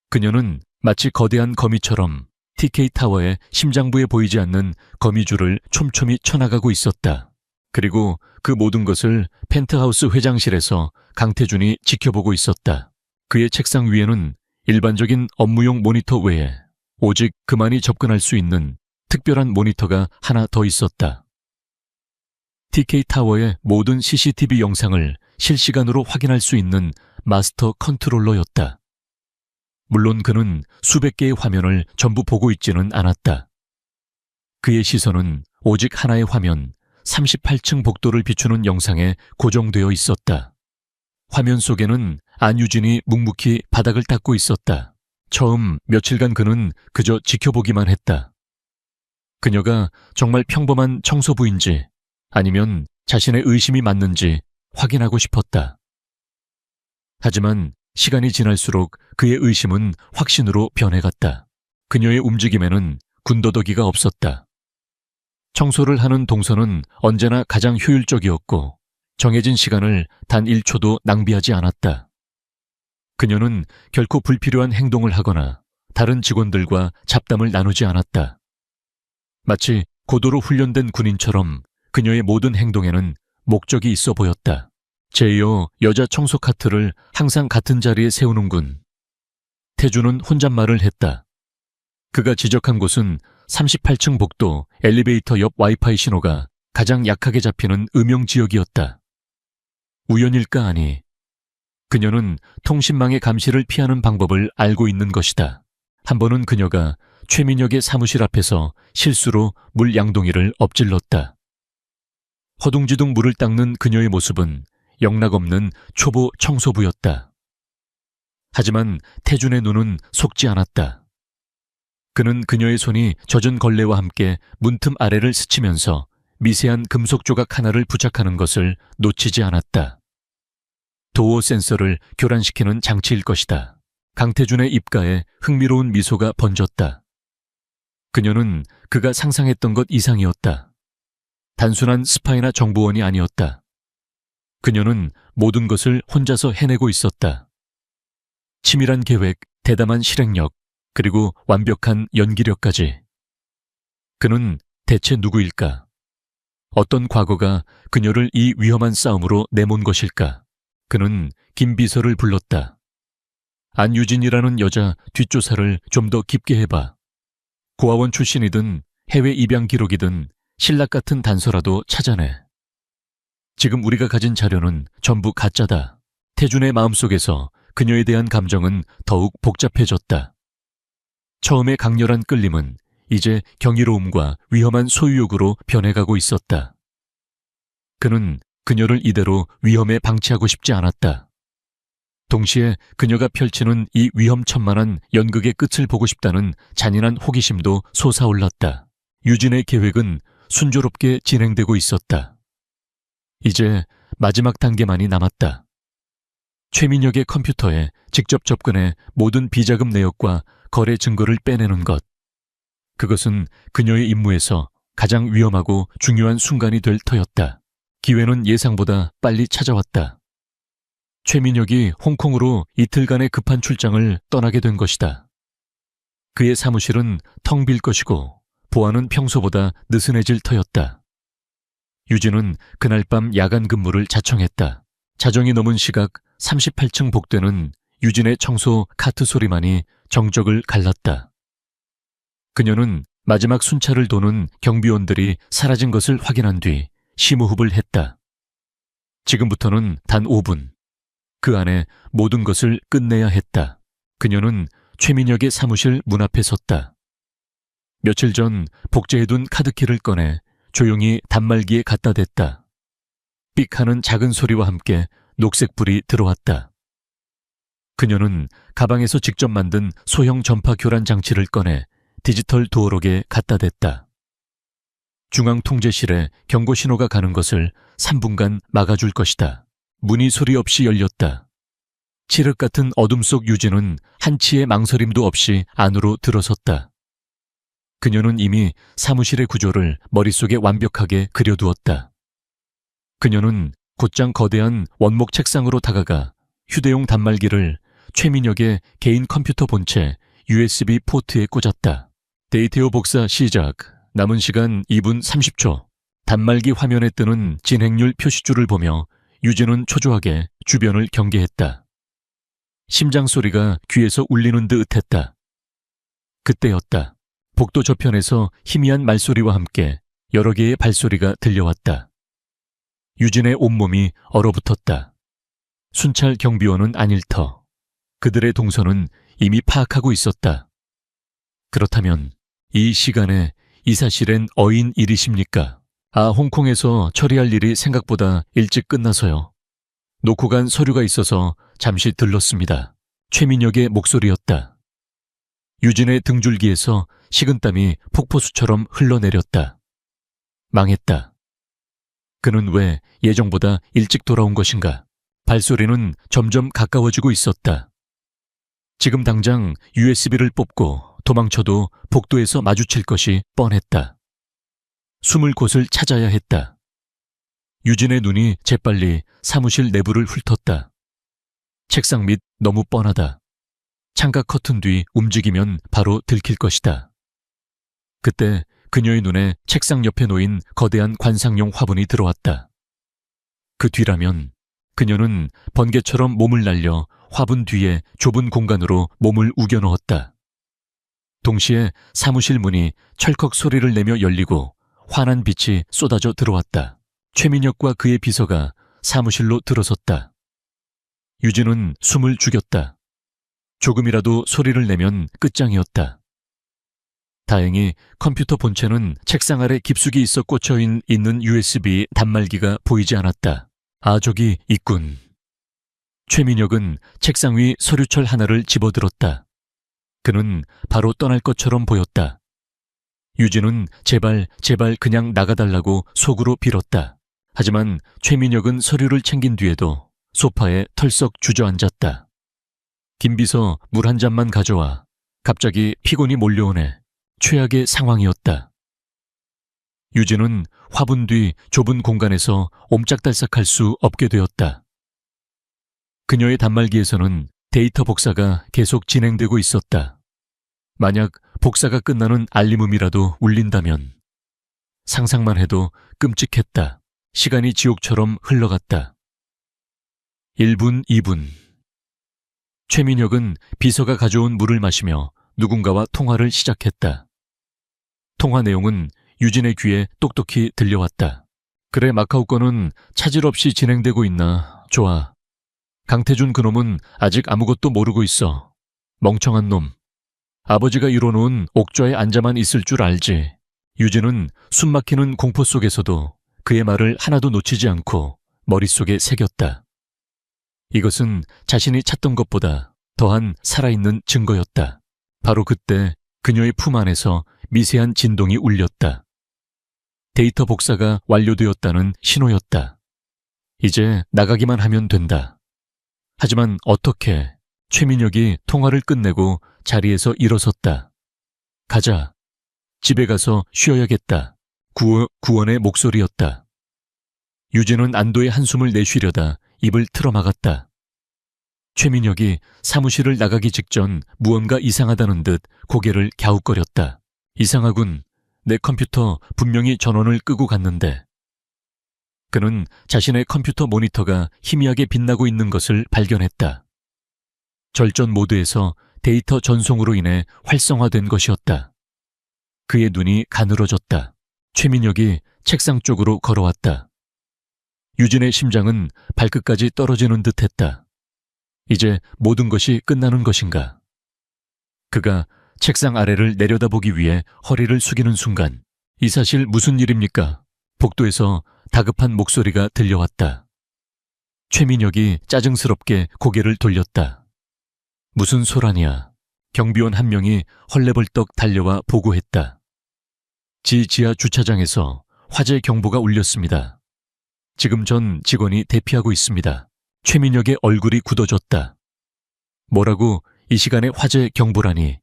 그녀는 마치 거대한 거미처럼 TK타워의 심장부에 보이지 않는 거미줄을 촘촘히 쳐나가고 있었다. 그리고 그 모든 것을 펜트하우스 회장실에서 강태준이 지켜보고 있었다. 그의 책상 위에는 일반적인 업무용 모니터 외에 오직 그만이 접근할 수 있는 특별한 모니터가 하나 더 있었다. TK타워의 모든 CCTV 영상을 실시간으로 확인할 수 있는 마스터 컨트롤러였다. 물론 그는 수백 개의 화면을 전부 보고 있지는 않았다. 그의 시선은 오직 하나의 화면, 38층 복도를 비추는 영상에 고정되어 있었다. 화면 속에는 안유진이 묵묵히 바닥을 닦고 있었다. 처음 며칠간 그는 그저 지켜보기만 했다. 그녀가 정말 평범한 청소부인지 아니면 자신의 의심이 맞는지 확인하고 싶었다. 하지만 시간이 지날수록 그의 의심은 확신으로 변해갔다. 그녀의 움직임에는 군더더기가 없었다. 청소를 하는 동선은 언제나 가장 효율적이었고 정해진 시간을 단 1초도 낭비하지 않았다. 그녀는 결코 불필요한 행동을 하거나 다른 직원들과 잡담을 나누지 않았다. 마치 고도로 훈련된 군인처럼 그녀의 모든 행동에는 목적이 있어 보였다. 제이어 여자 청소 카트를 항상 같은 자리에 세우는군. 태주는 혼잣말을 했다. 그가 지적한 곳은 38층 복도 엘리베이터 옆 와이파이 신호가 가장 약하게 잡히는 음영 지역이었다. 우연일까 아니. 그녀는 통신망의 감시를 피하는 방법을 알고 있는 것이다. 한 번은 그녀가 최민혁의 사무실 앞에서 실수로 물 양동이를 엎질렀다. 허둥지둥 물을 닦는 그녀의 모습은 영락없는 초보 청소부였다. 하지만 태준의 눈은 속지 않았다. 그는 그녀의 손이 젖은 걸레와 함께 문틈 아래를 스치면서 미세한 금속 조각 하나를 부착하는 것을 놓치지 않았다. 도어 센서를 교란시키는 장치일 것이다. 강태준의 입가에 흥미로운 미소가 번졌다. 그녀는 그가 상상했던 것 이상이었다. 단순한 스파이나 정보원이 아니었다. 그녀는 모든 것을 혼자서 해내고 있었다. 치밀한 계획, 대담한 실행력, 그리고 완벽한 연기력까지. 그는 대체 누구일까? 어떤 과거가 그녀를 이 위험한 싸움으로 내몬 것일까? 그는 김 비서를 불렀다. 안유진이라는 여자 뒷조사를 좀 더 깊게 해봐. 고아원 출신이든 해외 입양 기록이든 신락 같은 단서라도 찾아내. 지금 우리가 가진 자료는 전부 가짜다. 태준의 마음속에서 그녀에 대한 감정은 더욱 복잡해졌다. 처음의 강렬한 끌림은 이제 경이로움과 위험한 소유욕으로 변해가고 있었다. 그는 그녀를 이대로 위험에 방치하고 싶지 않았다. 동시에 그녀가 펼치는 이 위험천만한 연극의 끝을 보고 싶다는 잔인한 호기심도 솟아올랐다. 유진의 계획은 순조롭게 진행되고 있었다. 이제 마지막 단계만이 남았다. 최민혁의 컴퓨터에 직접 접근해 모든 비자금 내역과 거래 증거를 빼내는 것. 그것은 그녀의 임무에서 가장 위험하고 중요한 순간이 될 터였다. 기회는 예상보다 빨리 찾아왔다. 최민혁이 홍콩으로 이틀간의 급한 출장을 떠나게 된 것이다. 그의 사무실은 텅 빌 것이고 보안은 평소보다 느슨해질 터였다. 유진은 그날 밤 야간 근무를 자청했다. 자정이 넘은 시각 38층 복도는 유진의 청소 카트 소리만이 정적을 갈랐다. 그녀는 마지막 순찰을 도는 경비원들이 사라진 것을 확인한 뒤 심호흡을 했다. 지금부터는 단 5분. 그 안에 모든 것을 끝내야 했다. 그녀는 최민혁의 사무실 문 앞에 섰다. 며칠 전 복제해둔 카드키를 꺼내 조용히 단말기에 갖다 댔다. 삑 하는 작은 소리와 함께 녹색불이 들어왔다. 그녀는 가방에서 직접 만든 소형 전파 교란 장치를 꺼내 디지털 도어록에 갖다 댔다. 중앙통제실에 경고 신호가 가는 것을 3분간 막아줄 것이다. 문이 소리 없이 열렸다. 칠흑 같은 어둠 속 유진은 한치의 망설임도 없이 안으로 들어섰다. 그녀는 이미 사무실의 구조를 머릿속에 완벽하게 그려두었다. 그녀는 곧장 거대한 원목 책상으로 다가가 휴대용 단말기를 최민혁의 개인 컴퓨터 본체 USB 포트에 꽂았다. 데이터 복사 시작. 남은 시간 2분 30초. 단말기 화면에 뜨는 진행률 표시줄을 보며 유진은 초조하게 주변을 경계했다. 심장 소리가 귀에서 울리는 듯 했다. 그때였다. 복도 저편에서 희미한 말소리와 함께 여러 개의 발소리가 들려왔다. 유진의 온몸이 얼어붙었다. 순찰 경비원은 아닐 터. 그들의 동선은 이미 파악하고 있었다. 그렇다면 이 시간에 이 사실엔 어인 일이십니까? 홍콩에서 처리할 일이 생각보다 일찍 끝나서요. 놓고 간 서류가 있어서 잠시 들렀습니다. 최민혁의 목소리였다. 유진의 등줄기에서 식은땀이 폭포수처럼 흘러내렸다. 망했다. 그는 왜 예정보다 일찍 돌아온 것인가? 발소리는 점점 가까워지고 있었다. 지금 당장 USB를 뽑고 도망쳐도 복도에서 마주칠 것이 뻔했다. 숨을 곳을 찾아야 했다. 유진의 눈이 재빨리 사무실 내부를 훑었다. 책상 밑 너무 뻔하다. 창가 커튼 뒤 움직이면 바로 들킬 것이다. 그때 그녀의 눈에 책상 옆에 놓인 거대한 관상용 화분이 들어왔다. 그 뒤라면 그녀는 번개처럼 몸을 날려 화분 뒤에 좁은 공간으로 몸을 우겨 넣었다. 동시에 사무실 문이 철컥 소리를 내며 열리고 환한 빛이 쏟아져 들어왔다. 최민혁과 그의 비서가 사무실로 들어섰다. 유진은 숨을 죽였다. 조금이라도 소리를 내면 끝장이었다. 다행히 컴퓨터 본체는 책상 아래 깊숙이 있어 꽂혀 있는 USB 단말기가 보이지 않았다. 저기 있군. 최민혁은 책상 위 서류철 하나를 집어들었다. 그는 바로 떠날 것처럼 보였다. 유진은 제발 그냥 나가달라고 속으로 빌었다. 하지만 최민혁은 서류를 챙긴 뒤에도 소파에 털썩 주저앉았다. 김비서 물 한 잔만 가져와. 갑자기 피곤이 몰려오네. 최악의 상황이었다. 유진은 화분 뒤 좁은 공간에서 옴짝달싹할 수 없게 되었다. 그녀의 단말기에서는 데이터 복사가 계속 진행되고 있었다. 만약 복사가 끝나는 알림음이라도 울린다면 상상만 해도 끔찍했다. 시간이 지옥처럼 흘러갔다. 1분, 2분. 최민혁은 비서가 가져온 물을 마시며 누군가와 통화를 시작했다. 통화 내용은 유진의 귀에 똑똑히 들려왔다. 그래, 마카오 건은 차질 없이 진행되고 있나? 좋아. 강태준 그놈은 아직 아무것도 모르고 있어. 멍청한 놈. 아버지가 이뤄놓은 옥좌에 앉아만 있을 줄 알지. 유진은 숨막히는 공포 속에서도 그의 말을 하나도 놓치지 않고 머릿속에 새겼다. 이것은 자신이 찾던 것보다 더한 살아있는 증거였다. 바로 그때 그녀의 품 안에서 미세한 진동이 울렸다. 데이터 복사가 완료되었다는 신호였다. 이제 나가기만 하면 된다. 하지만 어떻게? 최민혁이 통화를 끝내고 자리에서 일어섰다. 가자. 집에 가서 쉬어야겠다. 구원의 목소리였다. 유진은 안도의 한숨을 내쉬려다 입을 틀어막았다. 최민혁이 사무실을 나가기 직전 무언가 이상하다는 듯 고개를 갸웃거렸다. 이상하군. 내 컴퓨터 분명히 전원을 끄고 갔는데. 그는 자신의 컴퓨터 모니터가 희미하게 빛나고 있는 것을 발견했다. 절전 모드에서 데이터 전송으로 인해 활성화된 것이었다. 그의 눈이 가늘어졌다. 최민혁이 책상 쪽으로 걸어왔다. 유진의 심장은 발끝까지 떨어지는 듯했다. 이제 모든 것이 끝나는 것인가? 그가 책상 아래를 내려다보기 위해 허리를 숙이는 순간 이 사실 무슨 일입니까? 복도에서 다급한 목소리가 들려왔다. 최민혁이 짜증스럽게 고개를 돌렸다. 무슨 소란이야? 경비원 한 명이 헐레벌떡 달려와 보고했다. 지하 주차장에서 화재 경보가 울렸습니다. 지금 전 직원이 대피하고 있습니다. 최민혁의 얼굴이 굳어졌다. 뭐라고 이 시간에 화재 경보라니?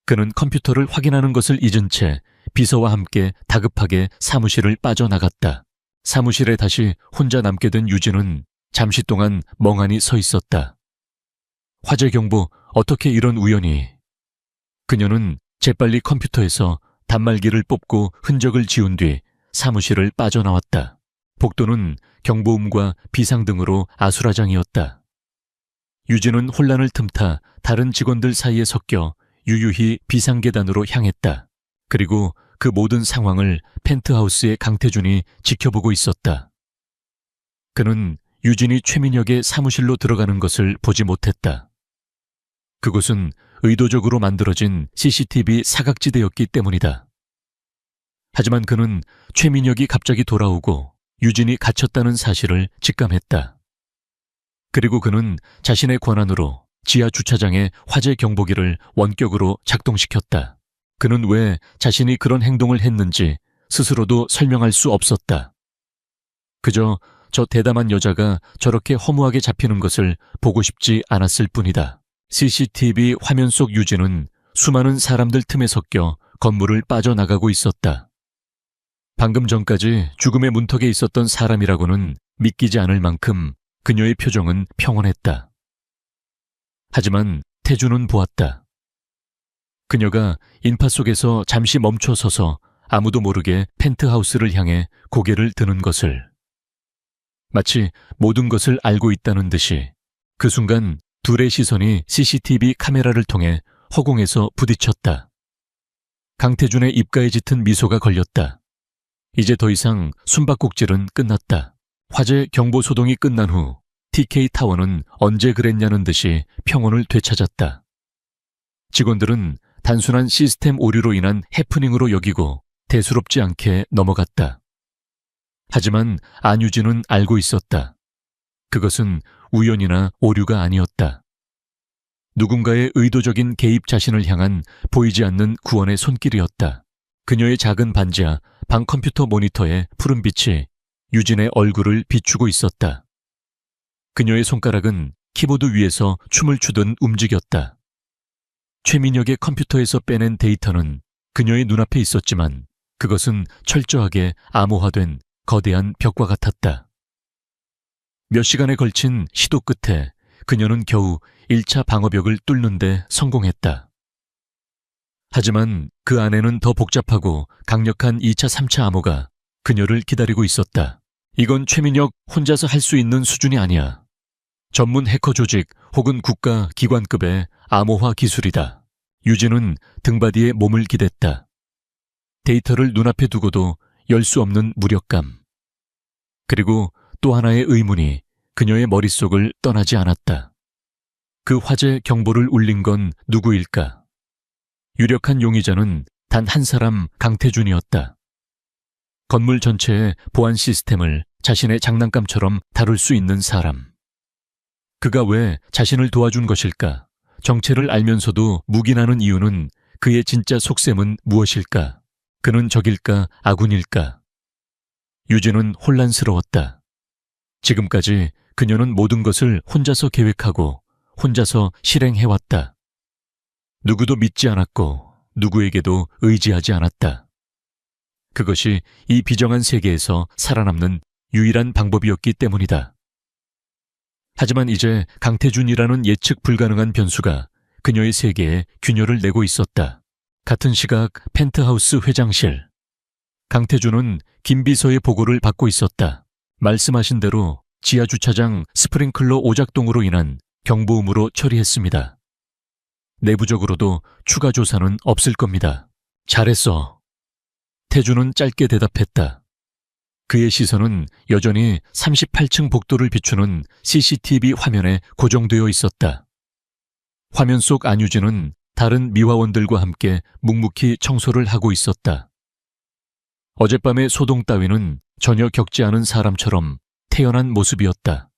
그는 컴퓨터를 확인하는 것을 잊은 채 비서와 함께 다급하게 사무실을 빠져나갔다. 사무실에 다시 혼자 남게 된 유진은 잠시 동안 멍하니 서 있었다. 화재 경보, 어떻게 이런 우연이? 그녀는 재빨리 컴퓨터에서 단말기를 뽑고 흔적을 지운 뒤 사무실을 빠져나왔다. 복도는 경보음과 비상등으로 아수라장이었다. 유진은 혼란을 틈타 다른 직원들 사이에 섞여 유유히 비상계단으로 향했다. 그리고 그 모든 상황을 펜트하우스의 강태준이 지켜보고 있었다. 그는 유진이 최민혁의 사무실로 들어가는 것을 보지 못했다. 그곳은 의도적으로 만들어진 CCTV 사각지대였기 때문이다. 하지만 그는 최민혁이 갑자기 돌아오고 유진이 갇혔다는 사실을 직감했다. 그리고 그는 자신의 권한으로 지하 주차장의 화재 경보기를 원격으로 작동시켰다. 그는 왜 자신이 그런 행동을 했는지 스스로도 설명할 수 없었다. 그저 저 대담한 여자가 저렇게 허무하게 잡히는 것을 보고 싶지 않았을 뿐이다. CCTV 화면 속 유진은 수많은 사람들 틈에 섞여 건물을 빠져나가고 있었다. 방금 전까지 죽음의 문턱에 있었던 사람이라고는 믿기지 않을 만큼 그녀의 표정은 평온했다. 하지만 태주는 보았다. 그녀가 인파 속에서 잠시 멈춰 서서 아무도 모르게 펜트하우스를 향해 고개를 드는 것을. 마치 모든 것을 알고 있다는 듯이 그 순간 둘의 시선이 CCTV 카메라를 통해 허공에서 부딪혔다. 강태준의 입가에 짙은 미소가 걸렸다. 이제 더 이상 숨바꼭질은 끝났다. 화재 경보 소동이 끝난 후 TK타워는 언제 그랬냐는 듯이 평온을 되찾았다. 직원들은 단순한 시스템 오류로 인한 해프닝으로 여기고 대수롭지 않게 넘어갔다. 하지만 안유진은 알고 있었다. 그것은 우연이나 오류가 아니었다. 누군가의 의도적인 개입 자신을 향한 보이지 않는 구원의 손길이었다. 그녀의 작은 반지하 방 컴퓨터 모니터의 푸른빛이 유진의 얼굴을 비추고 있었다. 그녀의 손가락은 키보드 위에서 춤을 추듯 움직였다. 최민혁의 컴퓨터에서 빼낸 데이터는 그녀의 눈앞에 있었지만 그것은 철저하게 암호화된 거대한 벽과 같았다. 몇 시간에 걸친 시도 끝에 그녀는 겨우 1차 방어벽을 뚫는 데 성공했다. 하지만 그 안에는 더 복잡하고 강력한 2차, 3차 암호가 그녀를 기다리고 있었다. 이건 최민혁 혼자서 할 수 있는 수준이 아니야. 전문 해커 조직 혹은 국가 기관급의 암호화 기술이다. 유진은 등받이에 몸을 기댔다. 데이터를 눈앞에 두고도 열 수 없는 무력감. 그리고 또 하나의 의문이 그녀의 머릿속을 떠나지 않았다. 그 화재 경보를 울린 건 누구일까? 유력한 용의자는 단 한 사람, 강태준이었다. 건물 전체의 보안 시스템을 자신의 장난감처럼 다룰 수 있는 사람. 그가 왜 자신을 도와준 것일까? 정체를 알면서도 묵인하는 이유는 그의 진짜 속셈은 무엇일까? 그는 적일까? 아군일까? 유진은 혼란스러웠다. 지금까지 그녀는 모든 것을 혼자서 계획하고 혼자서 실행해왔다. 누구도 믿지 않았고 누구에게도 의지하지 않았다. 그것이 이 비정한 세계에서 살아남는 유일한 방법이었기 때문이다. 하지만 이제 강태준이라는 예측 불가능한 변수가 그녀의 세계에 균열을 내고 있었다. 같은 시각 펜트하우스 회장실. 강태준은 김 비서의 보고를 받고 있었다. 말씀하신 대로 지하 주차장 스프링클러 오작동으로 인한 경보음으로 처리했습니다. 내부적으로도 추가 조사는 없을 겁니다. 잘했어. 태준은 짧게 대답했다. 그의 시선은 여전히 38층 복도를 비추는 CCTV 화면에 고정되어 있었다. 화면 속 안유진은 다른 미화원들과 함께 묵묵히 청소를 하고 있었다. 어젯밤의 소동 따위는 전혀 겪지 않은 사람처럼 태연한 모습이었다.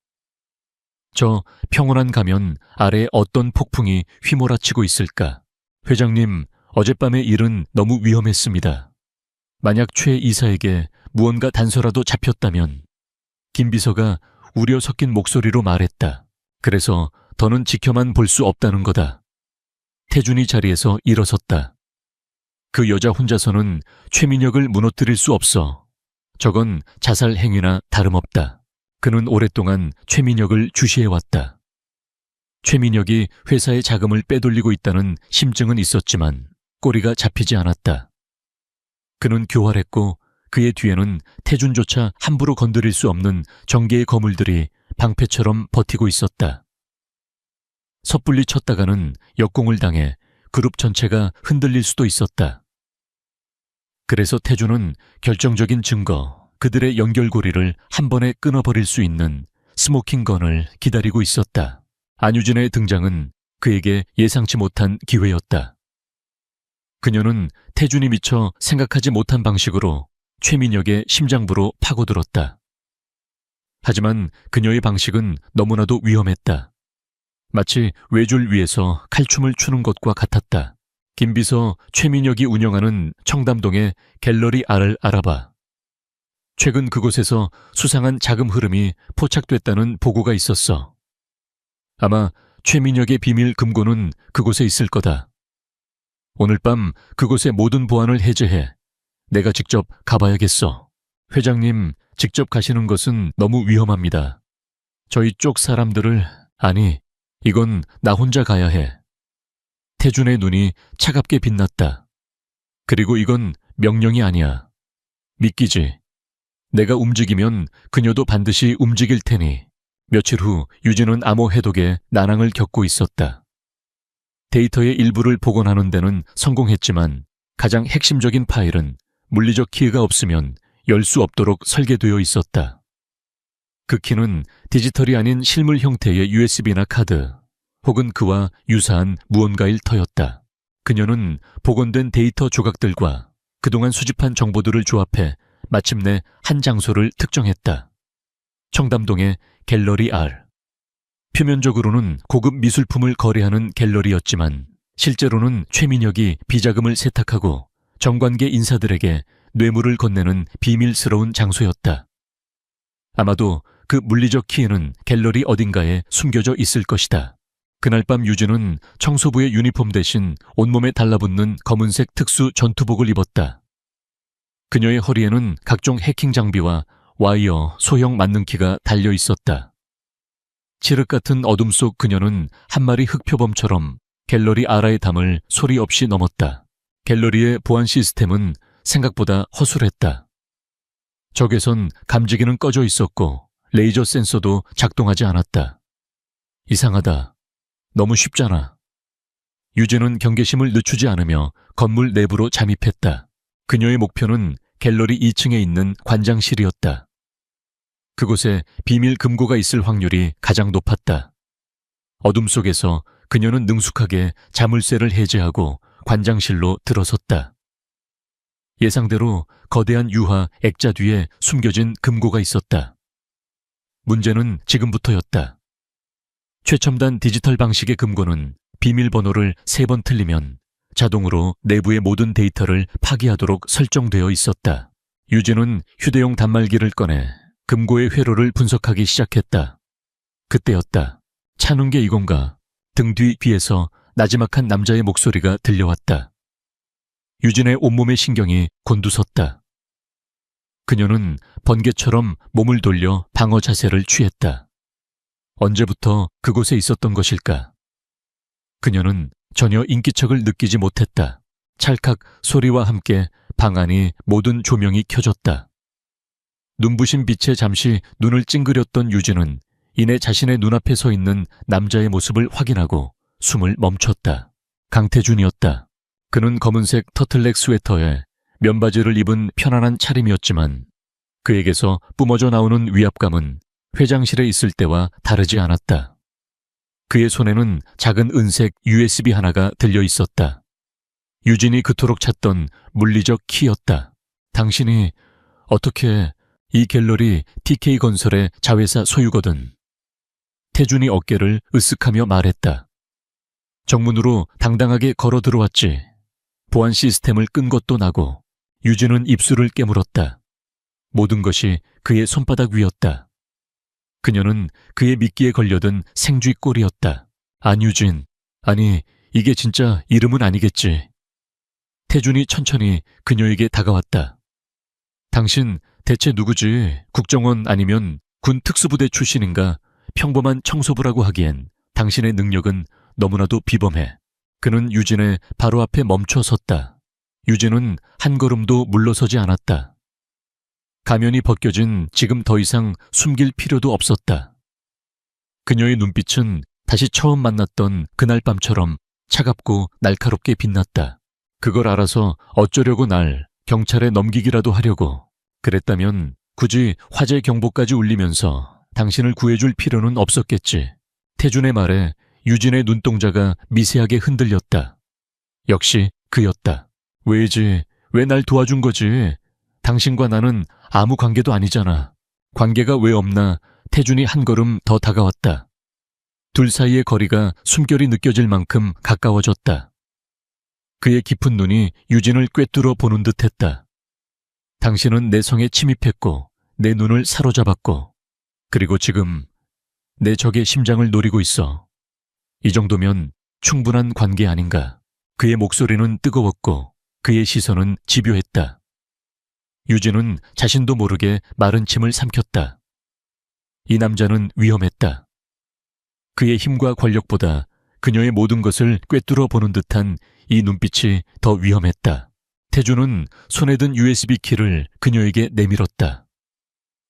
저 평온한 가면 아래 어떤 폭풍이 휘몰아치고 있을까? 회장님, 어젯밤의 일은 너무 위험했습니다. 만약 최 이사에게 무언가 단서라도 잡혔다면, 김 비서가 우려 섞인 목소리로 말했다. 그래서 더는 지켜만 볼 수 없다는 거다. 태준이 자리에서 일어섰다. 그 여자 혼자서는 최민혁을 무너뜨릴 수 없어. 저건 자살 행위나 다름없다. 그는 오랫동안 최민혁을 주시해왔다. 최민혁이 회사의 자금을 빼돌리고 있다는 심증은 있었지만 꼬리가 잡히지 않았다. 그는 교활했고 그의 뒤에는 태준조차 함부로 건드릴 수 없는 정계의 거물들이 방패처럼 버티고 있었다. 섣불리 쳤다가는 역공을 당해 그룹 전체가 흔들릴 수도 있었다. 그래서 태준은 결정적인 증거, 그들의 연결고리를 한 번에 끊어버릴 수 있는 스모킹건을 기다리고 있었다. 안유진의 등장은 그에게 예상치 못한 기회였다. 그녀는 태준이 미처 생각하지 못한 방식으로 최민혁의 심장부로 파고들었다. 하지만 그녀의 방식은 너무나도 위험했다. 마치 외줄 위에서 칼춤을 추는 것과 같았다. 김비서 최민혁이 운영하는 청담동의 갤러리 R을 알아봐. 최근 그곳에서 수상한 자금 흐름이 포착됐다는 보고가 있었어. 아마 최민혁의 비밀 금고는 그곳에 있을 거다. 오늘 밤 그곳의 모든 보안을 해제해. 내가 직접 가봐야겠어. 회장님, 직접 가시는 것은 너무 위험합니다. 저희 쪽 사람들을, 아니, 이건 나 혼자 가야 해. 태준의 눈이 차갑게 빛났다. 그리고 이건 명령이 아니야. 믿기지? 내가 움직이면 그녀도 반드시 움직일 테니. 며칠 후 유진은 암호 해독에 난항을 겪고 있었다. 데이터의 일부를 복원하는 데는 성공했지만 가장 핵심적인 파일은 물리적 키가 없으면 열 수 없도록 설계되어 있었다. 그 키는 디지털이 아닌 실물 형태의 USB나 카드 혹은 그와 유사한 무언가일 터였다. 그녀는 복원된 데이터 조각들과 그동안 수집한 정보들을 조합해 마침내 한 장소를 특정했다. 청담동의 갤러리 R. 표면적으로는 고급 미술품을 거래하는 갤러리였지만 실제로는 최민혁이 비자금을 세탁하고 정관계 인사들에게 뇌물을 건네는 비밀스러운 장소였다. 아마도 그 물리적 키에는 갤러리 어딘가에 숨겨져 있을 것이다. 그날 밤 유진은 청소부의 유니폼 대신 온몸에 달라붙는 검은색 특수 전투복을 입었다. 그녀의 허리에는 각종 해킹 장비와 와이어, 소형 만능키가 달려 있었다. 칠흑 같은 어둠 속 그녀는 한 마리 흑표범처럼 갤러리 R의 담을 소리 없이 넘었다. 갤러리의 보안 시스템은 생각보다 허술했다. 적외선 감지기는 꺼져 있었고 레이저 센서도 작동하지 않았다. 이상하다. 너무 쉽잖아. 유진은 경계심을 늦추지 않으며 건물 내부로 잠입했다. 그녀의 목표는 갤러리 2층에 있는 관장실이었다. 그곳에 비밀 금고가 있을 확률이 가장 높았다. 어둠 속에서 그녀는 능숙하게 자물쇠를 해제하고 관장실로 들어섰다. 예상대로 거대한 유화 액자 뒤에 숨겨진 금고가 있었다. 문제는 지금부터였다. 최첨단 디지털 방식의 금고는 비밀번호를 3번 틀리면 자동으로 내부의 모든 데이터를 파기하도록 설정되어 있었다. 유진은 휴대용 단말기를 꺼내 금고의 회로를 분석하기 시작했다. 그때였다. 차는 게 이건가? 등 뒤 귀에서 나지막한 남자의 목소리가 들려왔다. 유진의 온몸의 신경이 곤두섰다. 그녀는 번개처럼 몸을 돌려 방어 자세를 취했다. 언제부터 그곳에 있었던 것일까? 그녀는 전혀 인기척을 느끼지 못했다. 찰칵 소리와 함께 방 안이 모든 조명이 켜졌다. 눈부신 빛에 잠시 눈을 찡그렸던 유진은 이내 자신의 눈앞에 서 있는 남자의 모습을 확인하고 숨을 멈췄다. 강태준이었다. 그는 검은색 터틀넥 스웨터에 면바지를 입은 편안한 차림이었지만 그에게서 뿜어져 나오는 위압감은 회장실에 있을 때와 다르지 않았다. 그의 손에는 작은 은색 USB 하나가 들려 있었다. 유진이 그토록 찾던 물리적 키였다. 당신이 어떻게 이 갤러리 TK건설의 자회사 소유거든. 태준이 어깨를 으쓱하며 말했다. 정문으로 당당하게 걸어 들어왔지. 보안 시스템을 끈 것도 나고. 유진은 입술을 깨물었다. 모든 것이 그의 손바닥 위였다. 그녀는 그의 미끼에 걸려든 생쥐꼴이었다. 안유진, 아니 이게 진짜 이름은 아니겠지. 태준이 천천히 그녀에게 다가왔다. 당신 대체 누구지? 국정원 아니면 군 특수부대 출신인가? 평범한 청소부라고 하기엔 당신의 능력은 너무나도 비범해. 그는 유진의 바로 앞에 멈춰 섰다. 유진은 한 걸음도 물러서지 않았다. 가면이 벗겨진 지금 더 이상 숨길 필요도 없었다. 그녀의 눈빛은 다시 처음 만났던 그날 밤처럼 차갑고 날카롭게 빛났다. 그걸 알아서 어쩌려고 날 경찰에 넘기기라도 하려고. 그랬다면 굳이 화재 경보까지 울리면서 당신을 구해줄 필요는 없었겠지. 태준의 말에 유진의 눈동자가 미세하게 흔들렸다. 역시 그였다. 왜지? 왜 날 도와준 거지? 당신과 나는 아무 관계도 아니잖아. 관계가 왜 없나? 태준이 한 걸음 더 다가왔다. 둘 사이의 거리가 숨결이 느껴질 만큼 가까워졌다. 그의 깊은 눈이 유진을 꿰뚫어 보는 듯했다. 당신은 내 성에 침입했고 내 눈을 사로잡았고 그리고 지금 내 적의 심장을 노리고 있어. 이 정도면 충분한 관계 아닌가. 그의 목소리는 뜨거웠고 그의 시선은 집요했다. 유진은 자신도 모르게 마른 침을 삼켰다. 이 남자는 위험했다. 그의 힘과 권력보다 그녀의 모든 것을 꿰뚫어 보는 듯한 이 눈빛이 더 위험했다. 태준은 손에 든 USB 키를 그녀에게 내밀었다.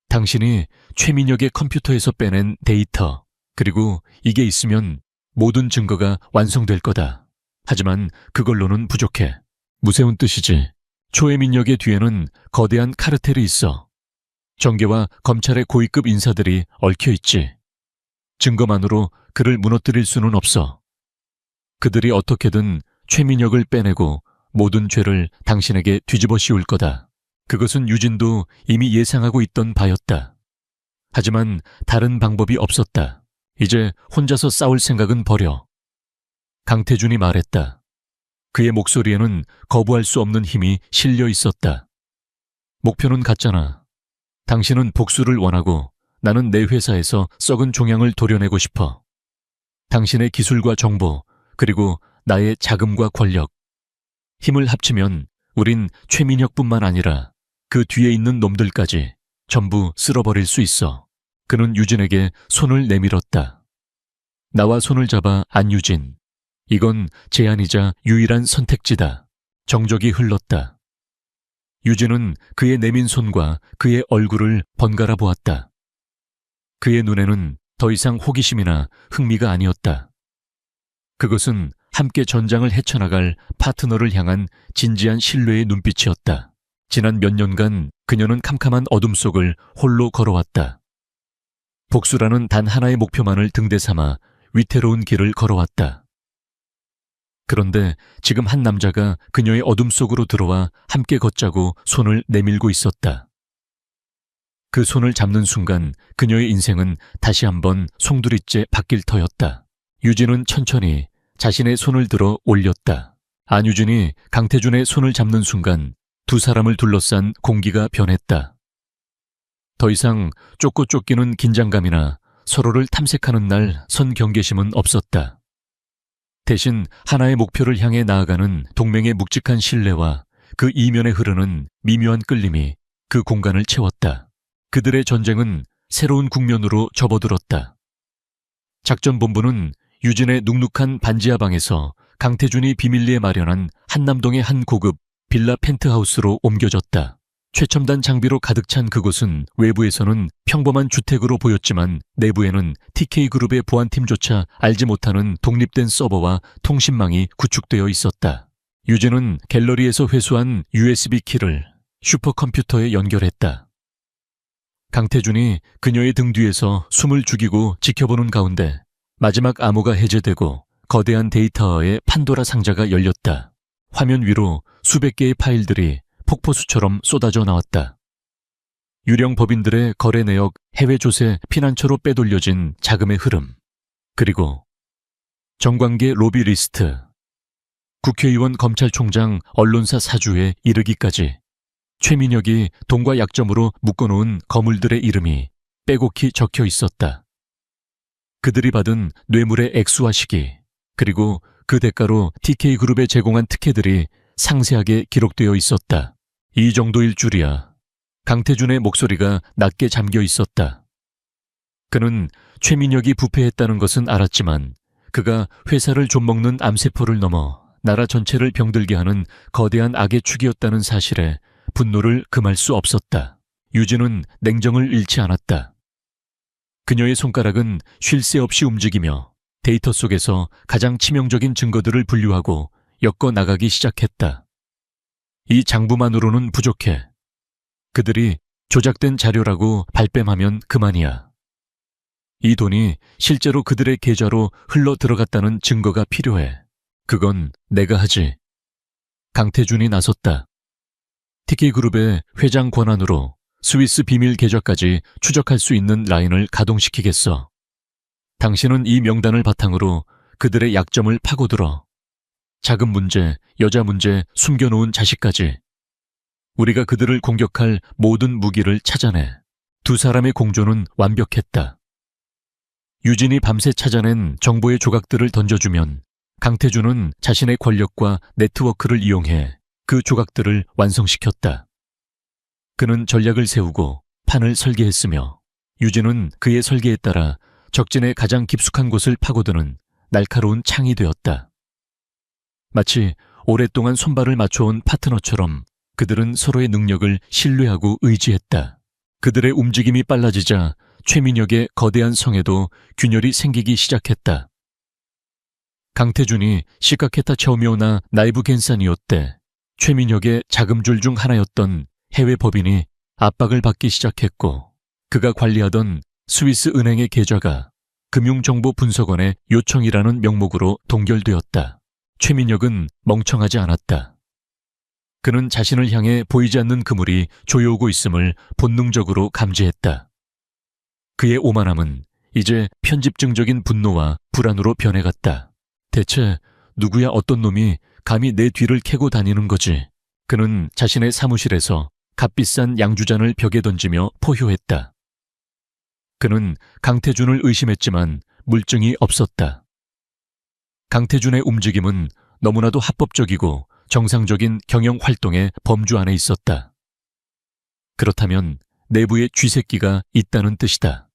당신이 최민혁의 컴퓨터에서 빼낸 데이터, 그리고 이게 있으면 모든 증거가 완성될 거다. 하지만 그걸로는 부족해. 무서운 뜻이지. 초해민혁의 뒤에는 거대한 카르텔이 있어. 정계와 검찰의 고위급 인사들이 얽혀 있지. 증거만으로 그를 무너뜨릴 수는 없어. 그들이 어떻게든 최민혁을 빼내고 모든 죄를 당신에게 뒤집어 씌울 거다. 그것은 유진도 이미 예상하고 있던 바였다. 하지만 다른 방법이 없었다. 이제 혼자서 싸울 생각은 버려. 강태준이 말했다. 그의 목소리에는 거부할 수 없는 힘이 실려 있었다. 목표는 같잖아. 당신은 복수를 원하고 나는 내 회사에서 썩은 종양을 도려내고 싶어. 당신의 기술과 정보, 그리고 나의 자금과 권력. 힘을 합치면 우린 최민혁뿐만 아니라 그 뒤에 있는 놈들까지 전부 쓸어버릴 수 있어. 그는 유진에게 손을 내밀었다. 나와 손을 잡아 안유진. 이건 제안이자 유일한 선택지다. 정적이 흘렀다. 유진은 그의 내민 손과 그의 얼굴을 번갈아 보았다. 그의 눈에는 더 이상 호기심이나 흥미가 아니었다. 그것은 함께 전장을 헤쳐나갈 파트너를 향한 진지한 신뢰의 눈빛이었다. 지난 몇 년간 그녀는 캄캄한 어둠 속을 홀로 걸어왔다. 복수라는 단 하나의 목표만을 등대 삼아 위태로운 길을 걸어왔다. 그런데 지금 한 남자가 그녀의 어둠 속으로 들어와 함께 걷자고 손을 내밀고 있었다. 그 손을 잡는 순간 그녀의 인생은 다시 한번 송두리째 바뀔 터였다. 유진은 천천히 자신의 손을 들어 올렸다. 안유진이 강태준의 손을 잡는 순간 두 사람을 둘러싼 공기가 변했다. 더 이상 쫓고 쫓기는 긴장감이나 서로를 탐색하는 날 선 경계심은 없었다. 대신 하나의 목표를 향해 나아가는 동맹의 묵직한 신뢰와 그 이면에 흐르는 미묘한 끌림이 그 공간을 채웠다. 그들의 전쟁은 새로운 국면으로 접어들었다. 작전본부는 유진의 눅눅한 반지하 방에서 강태준이 비밀리에 마련한 한남동의 한 고급 빌라 펜트하우스로 옮겨졌다. 최첨단 장비로 가득 찬 그곳은 외부에서는 평범한 주택으로 보였지만 내부에는 TK그룹의 보안팀조차 알지 못하는 독립된 서버와 통신망이 구축되어 있었다. 유진은 갤러리에서 회수한 USB 키를 슈퍼컴퓨터에 연결했다. 강태준이 그녀의 등 뒤에서 숨을 죽이고 지켜보는 가운데 마지막 암호가 해제되고 거대한 데이터의 판도라 상자가 열렸다. 화면 위로 수백 개의 파일들이 폭포수처럼 쏟아져 나왔다. 유령 법인들의 거래 내역, 해외 조세, 피난처로 빼돌려진 자금의 흐름, 그리고 정관계 로비 리스트, 국회의원, 검찰총장, 언론사 사주에 이르기까지 최민혁이 돈과 약점으로 묶어놓은 거물들의 이름이 빼곡히 적혀 있었다. 그들이 받은 뇌물의 액수와 시기, 그리고 그 대가로 TK그룹에 제공한 특혜들이 상세하게 기록되어 있었다. 이 정도일 줄이야. 강태준의 목소리가 낮게 잠겨 있었다. 그는 최민혁이 부패했다는 것은 알았지만 그가 회사를 좀먹는 암세포를 넘어 나라 전체를 병들게 하는 거대한 악의 축이었다는 사실에 분노를 금할 수 없었다. 유진은 냉정을 잃지 않았다. 그녀의 손가락은 쉴 새 없이 움직이며 데이터 속에서 가장 치명적인 증거들을 분류하고 엮어 나가기 시작했다. 이 장부만으로는 부족해. 그들이 조작된 자료라고 발뺌하면 그만이야. 이 돈이 실제로 그들의 계좌로 흘러 들어갔다는 증거가 필요해. 그건 내가 하지. 강태준이 나섰다. TK그룹의 회장 권한으로 스위스 비밀 계좌까지 추적할 수 있는 라인을 가동시키겠어. 당신은 이 명단을 바탕으로 그들의 약점을 파고들어. 자금 문제, 여자 문제, 숨겨놓은 자식까지. 우리가 그들을 공격할 모든 무기를 찾아내. 두 사람의 공조는 완벽했다. 유진이 밤새 찾아낸 정보의 조각들을 던져주면 강태준은 자신의 권력과 네트워크를 이용해 그 조각들을 완성시켰다. 그는 전략을 세우고 판을 설계했으며 유진은 그의 설계에 따라 적진의 가장 깊숙한 곳을 파고드는 날카로운 창이 되었다. 마치 오랫동안 손발을 맞춰온 파트너처럼 그들은 서로의 능력을 신뢰하고 의지했다. 그들의 움직임이 빨라지자 최민혁의 거대한 성에도 균열이 생기기 시작했다. 강태준이 시카케타 처음이오나 나이브 겐산이오 때 최민혁의 자금줄 중 하나였던 해외 법인이 압박을 받기 시작했고 그가 관리하던 스위스 은행의 계좌가 금융정보분석원의 요청이라는 명목으로 동결되었다. 최민혁은 멍청하지 않았다. 그는 자신을 향해 보이지 않는 그물이 조여오고 있음을 본능적으로 감지했다. 그의 오만함은 이제 편집증적인 분노와 불안으로 변해갔다. 대체 누구야 어떤 놈이 감히 내 뒤를 캐고 다니는 거지. 그는 자신의 사무실에서 값비싼 양주잔을 벽에 던지며 포효했다. 그는 강태준을 의심했지만 물증이 없었다. 강태준의 움직임은 너무나도 합법적이고 정상적인 경영 활동의 범주 안에 있었다. 그렇다면 내부에 쥐새끼가 있다는 뜻이다.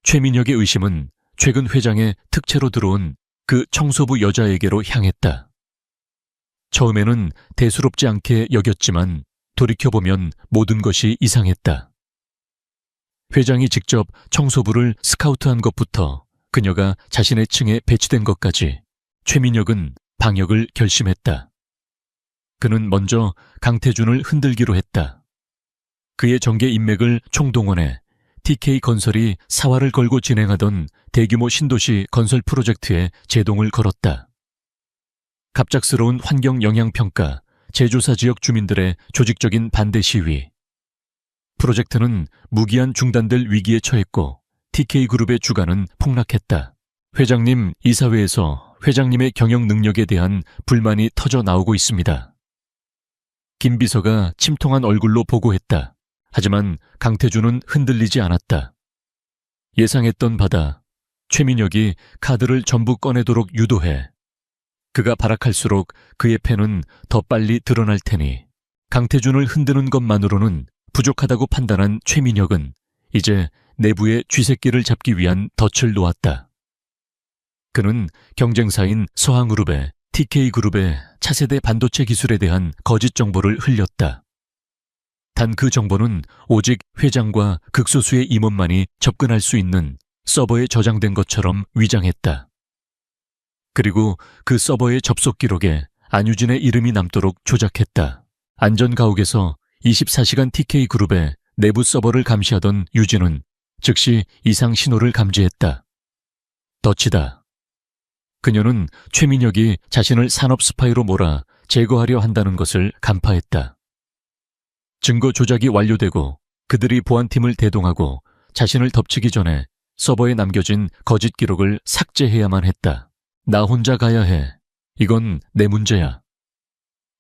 최민혁의 의심은 최근 회장의 특채로 들어온 그 청소부 여자에게로 향했다. 처음에는 대수롭지 않게 여겼지만 돌이켜보면 모든 것이 이상했다. 회장이 직접 청소부를 스카우트한 것부터 그녀가 자신의 층에 배치된 것까지 최민혁은 방역을 결심했다. 그는 먼저 강태준을 흔들기로 했다. 그의 정계 인맥을 총동원해 TK건설이 사활을 걸고 진행하던 대규모 신도시 건설 프로젝트에 제동을 걸었다. 갑작스러운 환경 영향평가, 제조사 지역 주민들의 조직적인 반대 시위. 프로젝트는 무기한 중단될 위기에 처했고 TK그룹의 주가는 폭락했다. 회장님, 이사회에서 회장님의 경영 능력에 대한 불만이 터져 나오고 있습니다. 김 비서가 침통한 얼굴로 보고했다. 하지만 강태준은 흔들리지 않았다. 예상했던 바다, 최민혁이 카드를 전부 꺼내도록 유도해. 그가 발악할수록 그의 패는 더 빨리 드러날 테니 강태준을 흔드는 것만으로는 부족하다고 판단한 최민혁은 이제 내부의 쥐새끼를 잡기 위한 덫을 놓았다. 그는 경쟁사인 서항그룹의 TK그룹의 차세대 반도체 기술에 대한 거짓 정보를 흘렸다. 단 그 정보는 오직 회장과 극소수의 임원만이 접근할 수 있는 서버에 저장된 것처럼 위장했다. 그리고 그 서버의 접속 기록에 안유진의 이름이 남도록 조작했다. 안전가옥에서 24시간 TK그룹의 내부 서버를 감시하던 유진은 즉시 이상 신호를 감지했다. 덫이다. 그녀는 최민혁이 자신을 산업 스파이로 몰아 제거하려 한다는 것을 간파했다. 증거 조작이 완료되고 그들이 보안팀을 대동하고 자신을 덮치기 전에 서버에 남겨진 거짓 기록을 삭제해야만 했다. 나 혼자 가야 해. 이건 내 문제야.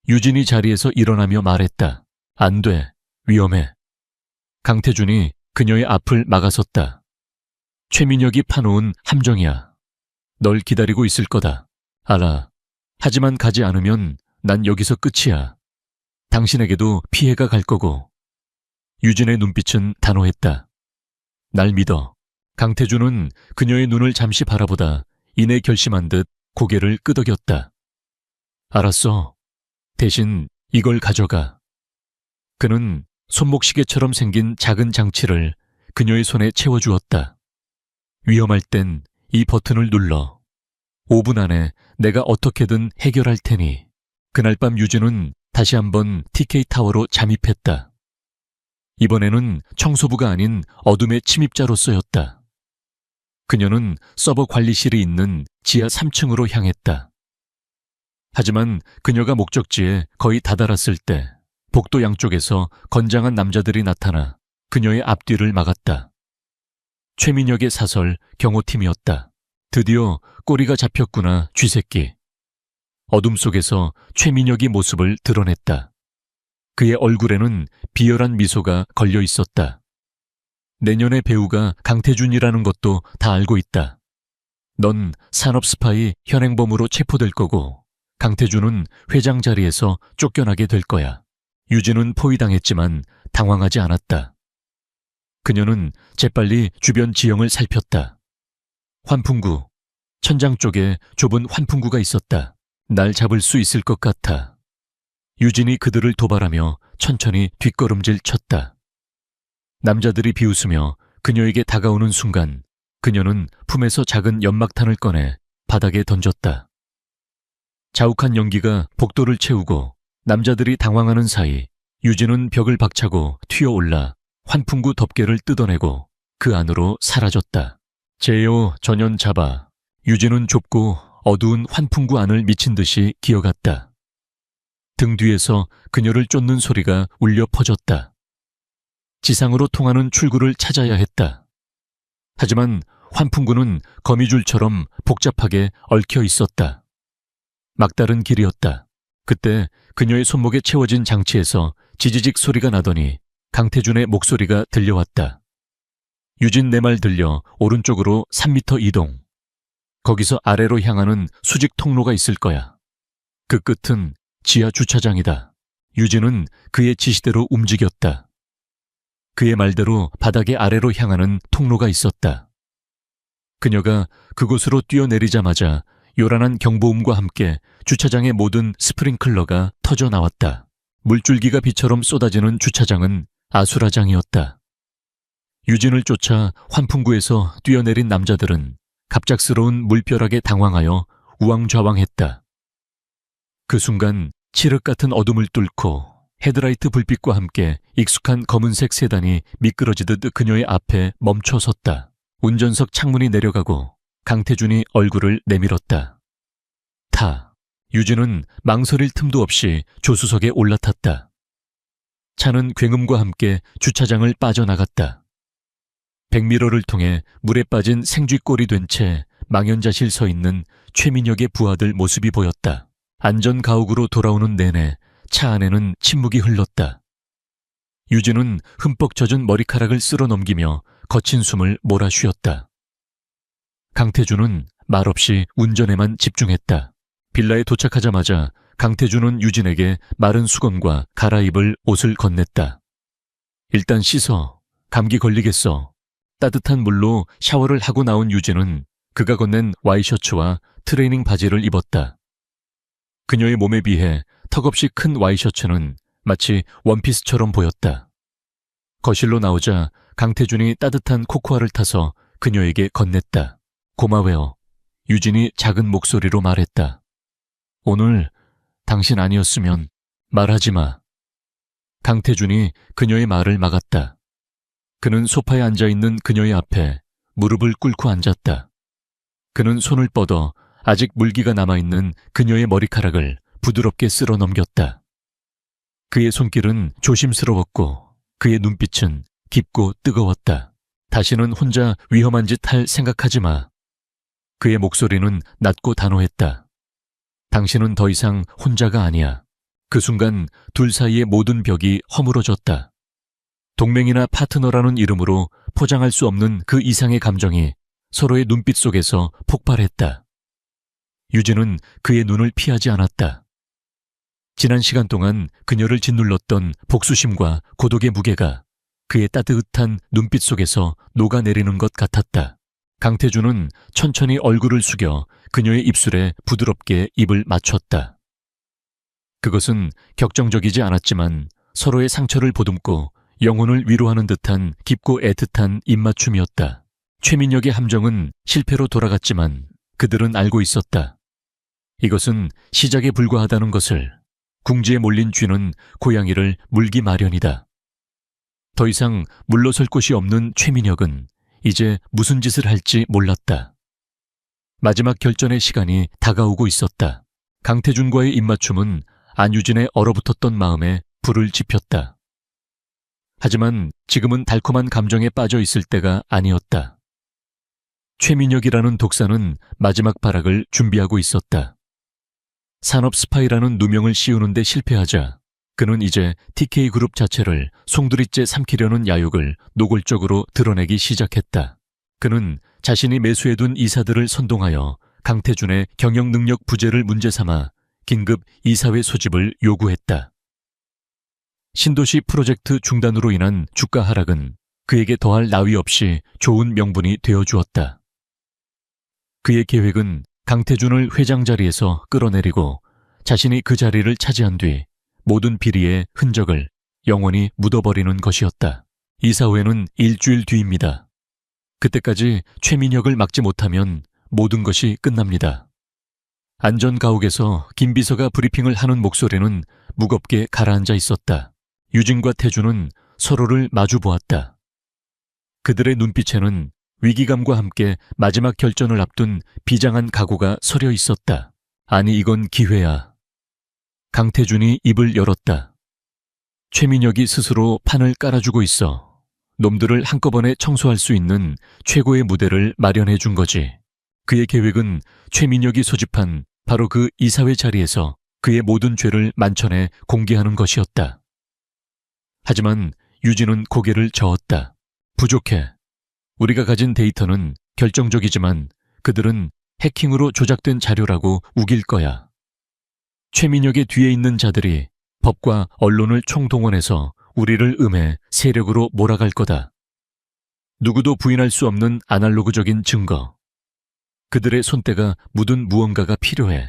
유진이 자리에서 일어나며 말했다. 안 돼. 위험해. 강태준이 그녀의 앞을 막아섰다. 최민혁이 파놓은 함정이야. 널 기다리고 있을 거다. 알아. 하지만 가지 않으면 난 여기서 끝이야. 당신에게도 피해가 갈 거고. 유진의 눈빛은 단호했다. 날 믿어. 강태준은 그녀의 눈을 잠시 바라보다 이내 결심한 듯 고개를 끄덕였다. 알았어. 대신 이걸 가져가. 그는 손목시계처럼 생긴 작은 장치를 그녀의 손에 채워주었다. 위험할 땐 이 버튼을 눌러. 5분 안에 내가 어떻게든 해결할 테니. 그날 밤 유진은 다시 한번 TK타워로 잠입했다. 이번에는 청소부가 아닌 어둠의 침입자로서였다. 그녀는 서버 관리실이 있는 지하 3층으로 향했다. 하지만 그녀가 목적지에 거의 다다랐을 때 복도 양쪽에서 건장한 남자들이 나타나 그녀의 앞뒤를 막았다. 최민혁의 사설 경호팀이었다. 드디어 꼬리가 잡혔구나, 쥐새끼. 어둠 속에서 최민혁이 모습을 드러냈다. 그의 얼굴에는 비열한 미소가 걸려 있었다. 내년의 배우가 강태준이라는 것도 다 알고 있다. 넌 산업 스파이 현행범으로 체포될 거고 강태준은 회장 자리에서 쫓겨나게 될 거야. 유진은 포위당했지만 당황하지 않았다. 그녀는 재빨리 주변 지형을 살폈다. 환풍구, 천장 쪽에 좁은 환풍구가 있었다. 날 잡을 수 있을 것 같아. 유진이 그들을 도발하며 천천히 뒷걸음질 쳤다. 남자들이 비웃으며 그녀에게 다가오는 순간 그녀는 품에서 작은 연막탄을 꺼내 바닥에 던졌다. 자욱한 연기가 복도를 채우고 남자들이 당황하는 사이 유진은 벽을 박차고 튀어올라 환풍구 덮개를 뜯어내고 그 안으로 사라졌다. 제요 전연 잡아. 유진은 좁고 어두운 환풍구 안을 미친 듯이 기어갔다. 등 뒤에서 그녀를 쫓는 소리가 울려 퍼졌다. 지상으로 통하는 출구를 찾아야 했다. 하지만 환풍구는 거미줄처럼 복잡하게 얽혀 있었다. 막다른 길이었다. 그때 그녀의 손목에 채워진 장치에서 지지직 소리가 나더니 강태준의 목소리가 들려왔다. 유진 내 말 들려. 오른쪽으로 3m 이동. 거기서 아래로 향하는 수직 통로가 있을 거야. 그 끝은 지하 주차장이다. 유진은 그의 지시대로 움직였다. 그의 말대로 바닥의 아래로 향하는 통로가 있었다. 그녀가 그곳으로 뛰어내리자마자 요란한 경보음과 함께 주차장의 모든 스프링클러가 터져 나왔다. 물줄기가 비처럼 쏟아지는 주차장은 아수라장이었다. 유진을 쫓아 환풍구에서 뛰어내린 남자들은 갑작스러운 물벼락에 당황하여 우왕좌왕했다. 그 순간 칠흑 같은 어둠을 뚫고 헤드라이트 불빛과 함께 익숙한 검은색 세단이 미끄러지듯 그녀의 앞에 멈춰 섰다. 운전석 창문이 내려가고 강태준이 얼굴을 내밀었다. 타. 유진은 망설일 틈도 없이 조수석에 올라탔다. 차는 굉음과 함께 주차장을 빠져나갔다. 백미러를 통해 물에 빠진 생쥐꼴이 된 채 망연자실 서 있는 최민혁의 부하들 모습이 보였다. 안전가옥으로 돌아오는 내내 차 안에는 침묵이 흘렀다. 유진은 흠뻑 젖은 머리카락을 쓸어 넘기며 거친 숨을 몰아쉬었다. 강태준은 말없이 운전에만 집중했다. 빌라에 도착하자마자 강태준은 유진에게 마른 수건과 갈아입을 옷을 건넸다. 일단 씻어. 감기 걸리겠어. 따뜻한 물로 샤워를 하고 나온 유진은 그가 건넨 와이셔츠와 트레이닝 바지를 입었다. 그녀의 몸에 비해 턱없이 큰 와이셔츠는 마치 원피스처럼 보였다. 거실로 나오자 강태준이 따뜻한 코코아를 타서 그녀에게 건넸다. 고마워요. 유진이 작은 목소리로 말했다. 오늘 당신 아니었으면 말하지 마. 강태준이 그녀의 말을 막았다. 그는 소파에 앉아있는 그녀의 앞에 무릎을 꿇고 앉았다. 그는 손을 뻗어 아직 물기가 남아있는 그녀의 머리카락을 부드럽게 쓸어 넘겼다. 그의 손길은 조심스러웠고 그의 눈빛은 깊고 뜨거웠다. 다시는 혼자 위험한 짓 할 생각하지 마. 그의 목소리는 낮고 단호했다. 당신은 더 이상 혼자가 아니야. 그 순간 둘 사이의 모든 벽이 허물어졌다. 동맹이나 파트너라는 이름으로 포장할 수 없는 그 이상의 감정이 서로의 눈빛 속에서 폭발했다. 유진은 그의 눈을 피하지 않았다. 지난 시간 동안 그녀를 짓눌렀던 복수심과 고독의 무게가 그의 따뜻한 눈빛 속에서 녹아내리는 것 같았다. 강태준은 천천히 얼굴을 숙여 그녀의 입술에 부드럽게 입을 맞췄다. 그것은 격정적이지 않았지만 서로의 상처를 보듬고 영혼을 위로하는 듯한 깊고 애틋한 입맞춤이었다. 최민혁의 함정은 실패로 돌아갔지만 그들은 알고 있었다. 이것은 시작에 불과하다는 것을. 궁지에 몰린 쥐는 고양이를 물기 마련이다. 더 이상 물러설 곳이 없는 최민혁은 이제 무슨 짓을 할지 몰랐다. 마지막 결전의 시간이 다가오고 있었다. 강태준과의 입맞춤은 안유진의 얼어붙었던 마음에 불을 지폈다. 하지만 지금은 달콤한 감정에 빠져 있을 때가 아니었다. 최민혁이라는 독사는 마지막 발악을 준비하고 있었다. 산업 스파이라는 누명을 씌우는 데 실패하자 그는 이제 TK그룹 자체를 송두리째 삼키려는 야욕을 노골적으로 드러내기 시작했다. 그는 자신이 매수해둔 이사들을 선동하여 강태준의 경영 능력 부재를 문제 삼아 긴급 이사회 소집을 요구했다. 신도시 프로젝트 중단으로 인한 주가 하락은 그에게 더할 나위 없이 좋은 명분이 되어주었다. 그의 계획은 강태준을 회장 자리에서 끌어내리고 자신이 그 자리를 차지한 뒤 모든 비리의 흔적을 영원히 묻어버리는 것이었다. 이사회는 일주일 뒤입니다. 그때까지 최민혁을 막지 못하면 모든 것이 끝납니다. 안전가옥에서 김 비서가 브리핑을 하는 목소리는 무겁게 가라앉아 있었다. 유진과 태준은 서로를 마주보았다. 그들의 눈빛에는 위기감과 함께 마지막 결전을 앞둔 비장한 각오가 서려 있었다. 아니, 이건 기회야. 강태준이 입을 열었다. 최민혁이 스스로 판을 깔아주고 있어. 놈들을 한꺼번에 청소할 수 있는 최고의 무대를 마련해 준 거지. 그의 계획은 최민혁이 소집한 바로 그 이사회 자리에서 그의 모든 죄를 만천에 공개하는 것이었다. 하지만 유진은 고개를 저었다. 부족해. 우리가 가진 데이터는 결정적이지만 그들은 해킹으로 조작된 자료라고 우길 거야. 최민혁의 뒤에 있는 자들이 법과 언론을 총동원해서 우리를 음해 세력으로 몰아갈 거다. 누구도 부인할 수 없는 아날로그적인 증거. 그들의 손때가 묻은 무언가가 필요해.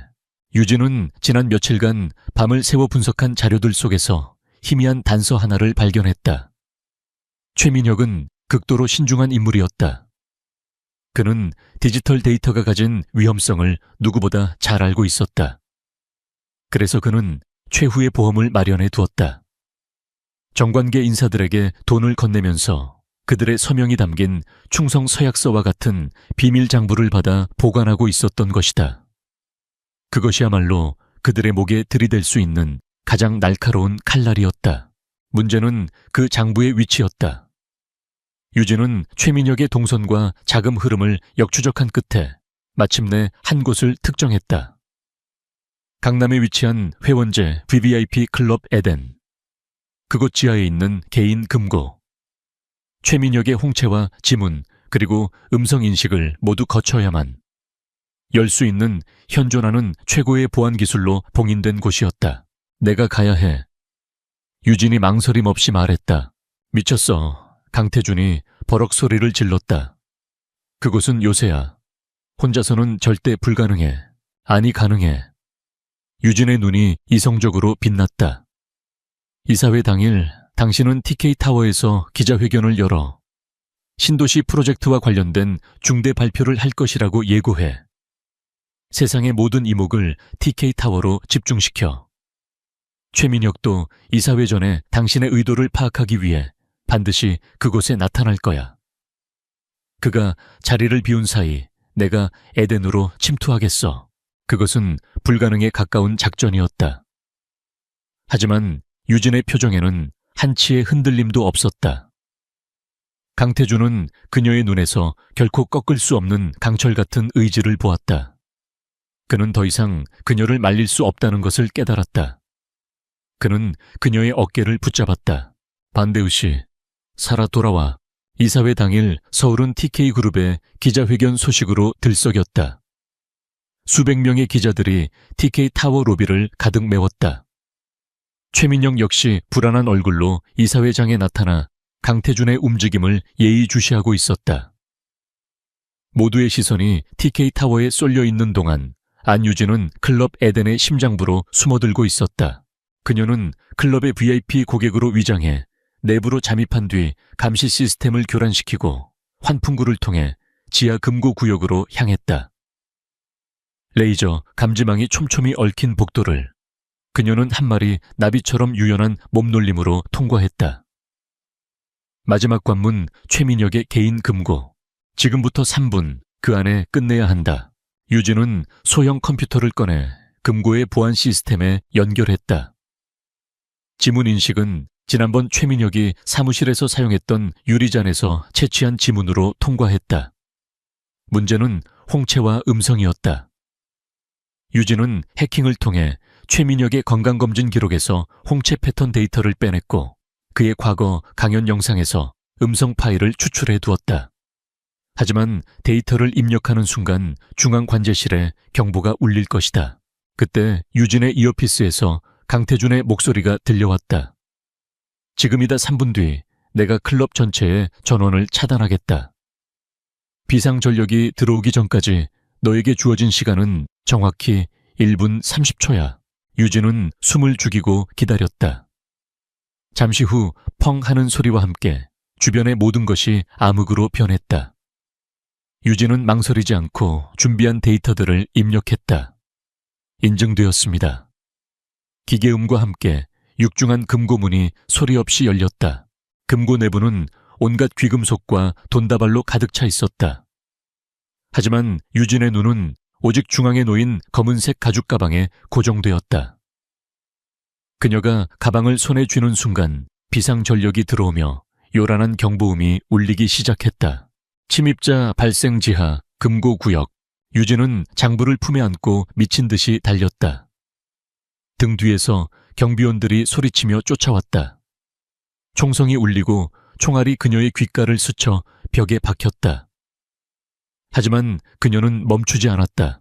유진은 지난 며칠간 밤을 새워 분석한 자료들 속에서 희미한 단서 하나를 발견했다. 최민혁은 극도로 신중한 인물이었다. 그는 디지털 데이터가 가진 위험성을 누구보다 잘 알고 있었다. 그래서 그는 최후의 보험을 마련해 두었다. 정관계 인사들에게 돈을 건네면서 그들의 서명이 담긴 충성 서약서와 같은 비밀 장부를 받아 보관하고 있었던 것이다. 그것이야말로 그들의 목에 들이댈 수 있는 가장 날카로운 칼날이었다. 문제는 그 장부의 위치였다. 유진은 최민혁의 동선과 자금 흐름을 역추적한 끝에 마침내 한 곳을 특정했다. 강남에 위치한 회원제 VVIP 클럽 에덴. 그곳 지하에 있는 개인 금고. 최민혁의 홍채와 지문 그리고 음성 인식을 모두 거쳐야만 열 수 있는 현존하는 최고의 보안 기술로 봉인된 곳이었다. 내가 가야 해. 유진이 망설임 없이 말했다. 미쳤어. 강태준이 버럭 소리를 질렀다. 그곳은 요새야. 혼자서는 절대 불가능해. 아니, 가능해. 유진의 눈이 이성적으로 빛났다. 이사회 당일 당신은 TK타워에서 기자회견을 열어 신도시 프로젝트와 관련된 중대 발표를 할 것이라고 예고해. 세상의 모든 이목을 TK타워로 집중시켜. 최민혁도 이사회 전에 당신의 의도를 파악하기 위해 반드시 그곳에 나타날 거야. 그가 자리를 비운 사이 내가 에덴으로 침투하겠어. 그것은 불가능에 가까운 작전이었다. 하지만 유진의 표정에는 한치의 흔들림도 없었다. 강태준은 그녀의 눈에서 결코 꺾을 수 없는 강철 같은 의지를 보았다. 그는 더 이상 그녀를 말릴 수 없다는 것을 깨달았다. 그는 그녀의 어깨를 붙잡았다. 반대우 씨, 살아 돌아와. 이사회 당일 서울은 TK그룹의 기자회견 소식으로 들썩였다. 수백 명의 기자들이 TK타워 로비를 가득 메웠다. 최민영 역시 불안한 얼굴로 이사회장에 나타나 강태준의 움직임을 예의주시하고 있었다. 모두의 시선이 TK타워에 쏠려 있는 동안 안유진은 클럽 에덴의 심장부로 숨어들고 있었다. 그녀는 클럽의 VIP 고객으로 위장해 내부로 잠입한 뒤 감시 시스템을 교란시키고 환풍구를 통해 지하 금고 구역으로 향했다. 레이저 감지망이 촘촘히 얽힌 복도를 그녀는 한 마리 나비처럼 유연한 몸놀림으로 통과했다. 마지막 관문 최민혁의 개인 금고. 지금부터 3분 그 안에 끝내야 한다. 유진은 소형 컴퓨터를 꺼내 금고의 보안 시스템에 연결했다. 지문 인식은 지난번 최민혁이 사무실에서 사용했던 유리잔에서 채취한 지문으로 통과했다. 문제는 홍채와 음성이었다. 유진은 해킹을 통해 최민혁의 건강검진 기록에서 홍채 패턴 데이터를 빼냈고 그의 과거 강연 영상에서 음성 파일을 추출해 두었다. 하지만 데이터를 입력하는 순간 중앙관제실에 경보가 울릴 것이다. 그때 유진의 이어피스에서 강태준의 목소리가 들려왔다. 지금이다 3분 뒤 내가 클럽 전체의 전원을 차단하겠다. 비상전력이 들어오기 전까지 너에게 주어진 시간은 정확히 1분 30초야. 유진은 숨을 죽이고 기다렸다. 잠시 후 펑 하는 소리와 함께 주변의 모든 것이 암흑으로 변했다. 유진은 망설이지 않고 준비한 데이터들을 입력했다. 인증되었습니다. 기계음과 함께 육중한 금고문이 소리 없이 열렸다. 금고 내부는 온갖 귀금속과 돈다발로 가득 차 있었다. 하지만 유진의 눈은 오직 중앙에 놓인 검은색 가죽 가방에 고정되었다. 그녀가 가방을 손에 쥐는 순간 비상전력이 들어오며 요란한 경보음이 울리기 시작했다. 침입자 발생 지하 금고 구역. 유진은 장부를 품에 안고 미친 듯이 달렸다. 등 뒤에서 경비원들이 소리치며 쫓아왔다. 총성이 울리고 총알이 그녀의 귓가를 스쳐 벽에 박혔다. 하지만 그녀는 멈추지 않았다.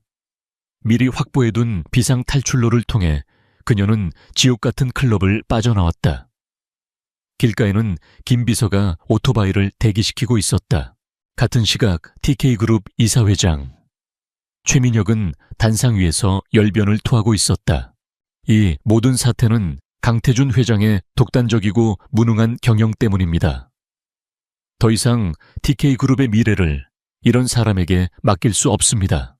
미리 확보해둔 비상 탈출로를 통해 그녀는 지옥 같은 클럽을 빠져나왔다. 길가에는 김 비서가 오토바이를 대기시키고 있었다. 같은 시각 TK그룹 이사회장. 최민혁은 단상 위에서 열변을 토하고 있었다. 이 모든 사태는 강태준 회장의 독단적이고 무능한 경영 때문입니다. 더 이상 TK그룹의 미래를 이런 사람에게 맡길 수 없습니다.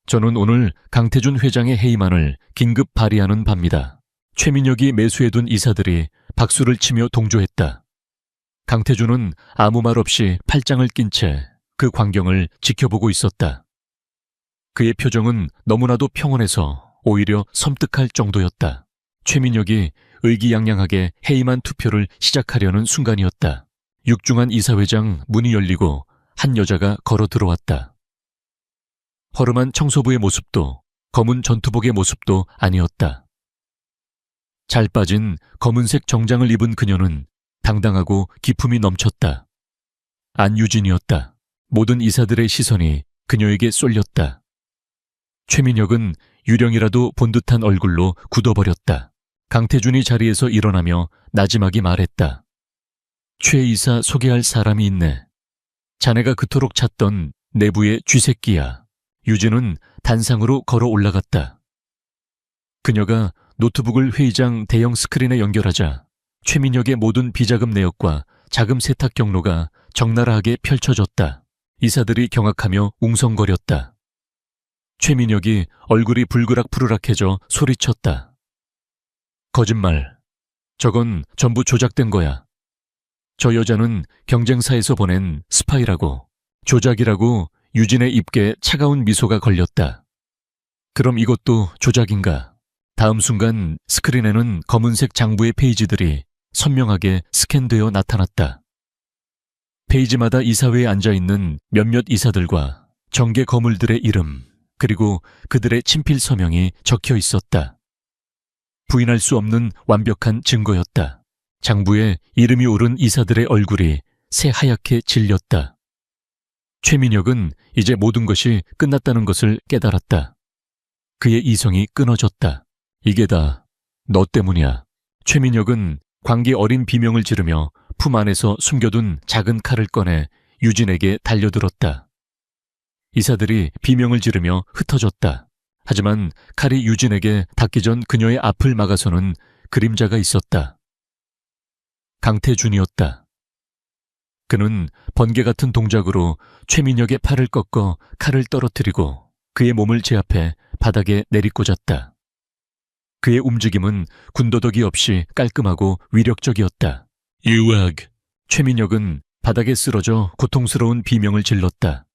저는 오늘 강태준 회장의 해임안을 긴급 발의하는 바입니다. 최민혁이 매수해둔 이사들이 박수를 치며 동조했다. 강태준은 아무 말 없이 팔짱을 낀 채 그 광경을 지켜보고 있었다. 그의 표정은 너무나도 평온해서 오히려 섬뜩할 정도였다. 최민혁이 의기양양하게 해임안 투표를 시작하려는 순간이었다. 육중한 이사회장 문이 열리고 한 여자가 걸어 들어왔다. 허름한 청소부의 모습도 검은 전투복의 모습도 아니었다. 잘 빠진 검은색 정장을 입은 그녀는 당당하고 기품이 넘쳤다. 안유진이었다. 모든 이사들의 시선이 그녀에게 쏠렸다. 최민혁은 유령이라도 본 듯한 얼굴로 굳어버렸다. 강태준이 자리에서 일어나며 나지막이 말했다. 최 이사 소개할 사람이 있네. 자네가 그토록 찾던 내부의 쥐새끼야. 유진은 단상으로 걸어 올라갔다. 그녀가 노트북을 회의장 대형 스크린에 연결하자 최민혁의 모든 비자금 내역과 자금 세탁 경로가 적나라하게 펼쳐졌다. 이사들이 경악하며 웅성거렸다. 최민혁이 얼굴이 불그락푸르락해져 소리쳤다. 거짓말. 저건 전부 조작된 거야. 저 여자는 경쟁사에서 보낸 스파이라고. 조작이라고 유진의 입에 차가운 미소가 걸렸다. 그럼 이것도 조작인가? 다음 순간 스크린에는 검은색 장부의 페이지들이 선명하게 스캔되어 나타났다. 페이지마다 이사회에 앉아있는 몇몇 이사들과 정계 거물들의 이름, 그리고 그들의 친필 서명이 적혀 있었다. 부인할 수 없는 완벽한 증거였다. 장부에 이름이 오른 이사들의 얼굴이 새하얗게 질렸다. 최민혁은 이제 모든 것이 끝났다는 것을 깨달았다. 그의 이성이 끊어졌다. 이게 다 너 때문이야. 최민혁은 광기 어린 비명을 지르며 품 안에서 숨겨둔 작은 칼을 꺼내 유진에게 달려들었다. 이사들이 비명을 지르며 흩어졌다. 하지만 칼이 유진에게 닿기 전 그녀의 앞을 막아서는 그림자가 있었다. 강태준이었다. 그는 번개 같은 동작으로 최민혁의 팔을 꺾어 칼을 떨어뜨리고 그의 몸을 제압해 바닥에 내리꽂았다. 그의 움직임은 군더더기 없이 깔끔하고 위력적이었다. 유악! 최민혁은 바닥에 쓰러져 고통스러운 비명을 질렀다.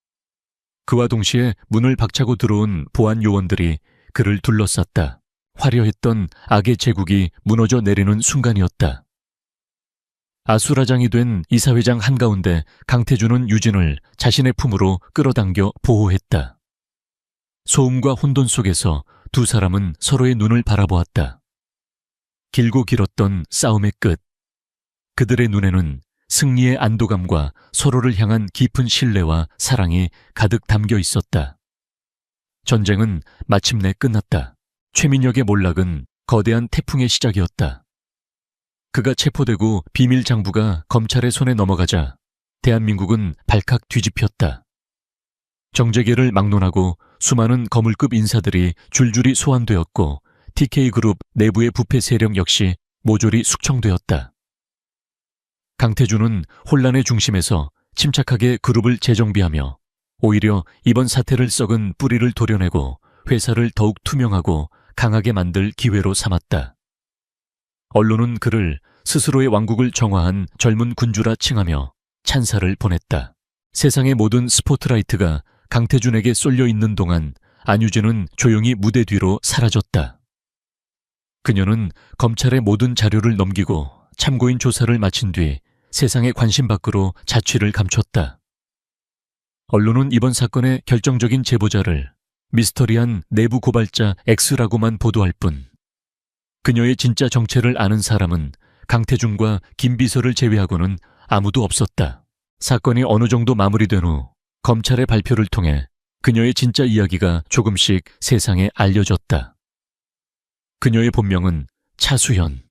그와 동시에 문을 박차고 들어온 보안 요원들이 그를 둘러쌌다. 화려했던 악의 제국이 무너져 내리는 순간이었다. 아수라장이 된 이사회장 한가운데 강태준은 유진을 자신의 품으로 끌어당겨 보호했다. 소음과 혼돈 속에서 두 사람은 서로의 눈을 바라보았다. 길고 길었던 싸움의 끝. 그들의 눈에는 승리의 안도감과 서로를 향한 깊은 신뢰와 사랑이 가득 담겨 있었다. 전쟁은 마침내 끝났다. 최민혁의 몰락은 거대한 태풍의 시작이었다. 그가 체포되고 비밀 장부가 검찰의 손에 넘어가자 대한민국은 발칵 뒤집혔다. 정재계를 막론하고 수많은 거물급 인사들이 줄줄이 소환되었고 TK그룹 내부의 부패 세력 역시 모조리 숙청되었다. 강태준은 혼란의 중심에서 침착하게 그룹을 재정비하며 오히려 이번 사태를 썩은 뿌리를 도려내고 회사를 더욱 투명하고 강하게 만들 기회로 삼았다. 언론은 그를 스스로의 왕국을 정화한 젊은 군주라 칭하며 찬사를 보냈다. 세상의 모든 스포트라이트가 강태준에게 쏠려 있는 동안 안유진은 조용히 무대 뒤로 사라졌다. 그녀는 검찰의 모든 자료를 넘기고 참고인 조사를 마친 뒤 세상의 관심 밖으로 자취를 감췄다. 언론은 이번 사건의 결정적인 제보자를 미스터리한 내부 고발자 X라고만 보도할 뿐 그녀의 진짜 정체를 아는 사람은 강태준과 김 비서를 제외하고는 아무도 없었다. 사건이 어느 정도 마무리된 후 검찰의 발표를 통해 그녀의 진짜 이야기가 조금씩 세상에 알려졌다. 그녀의 본명은 차수현.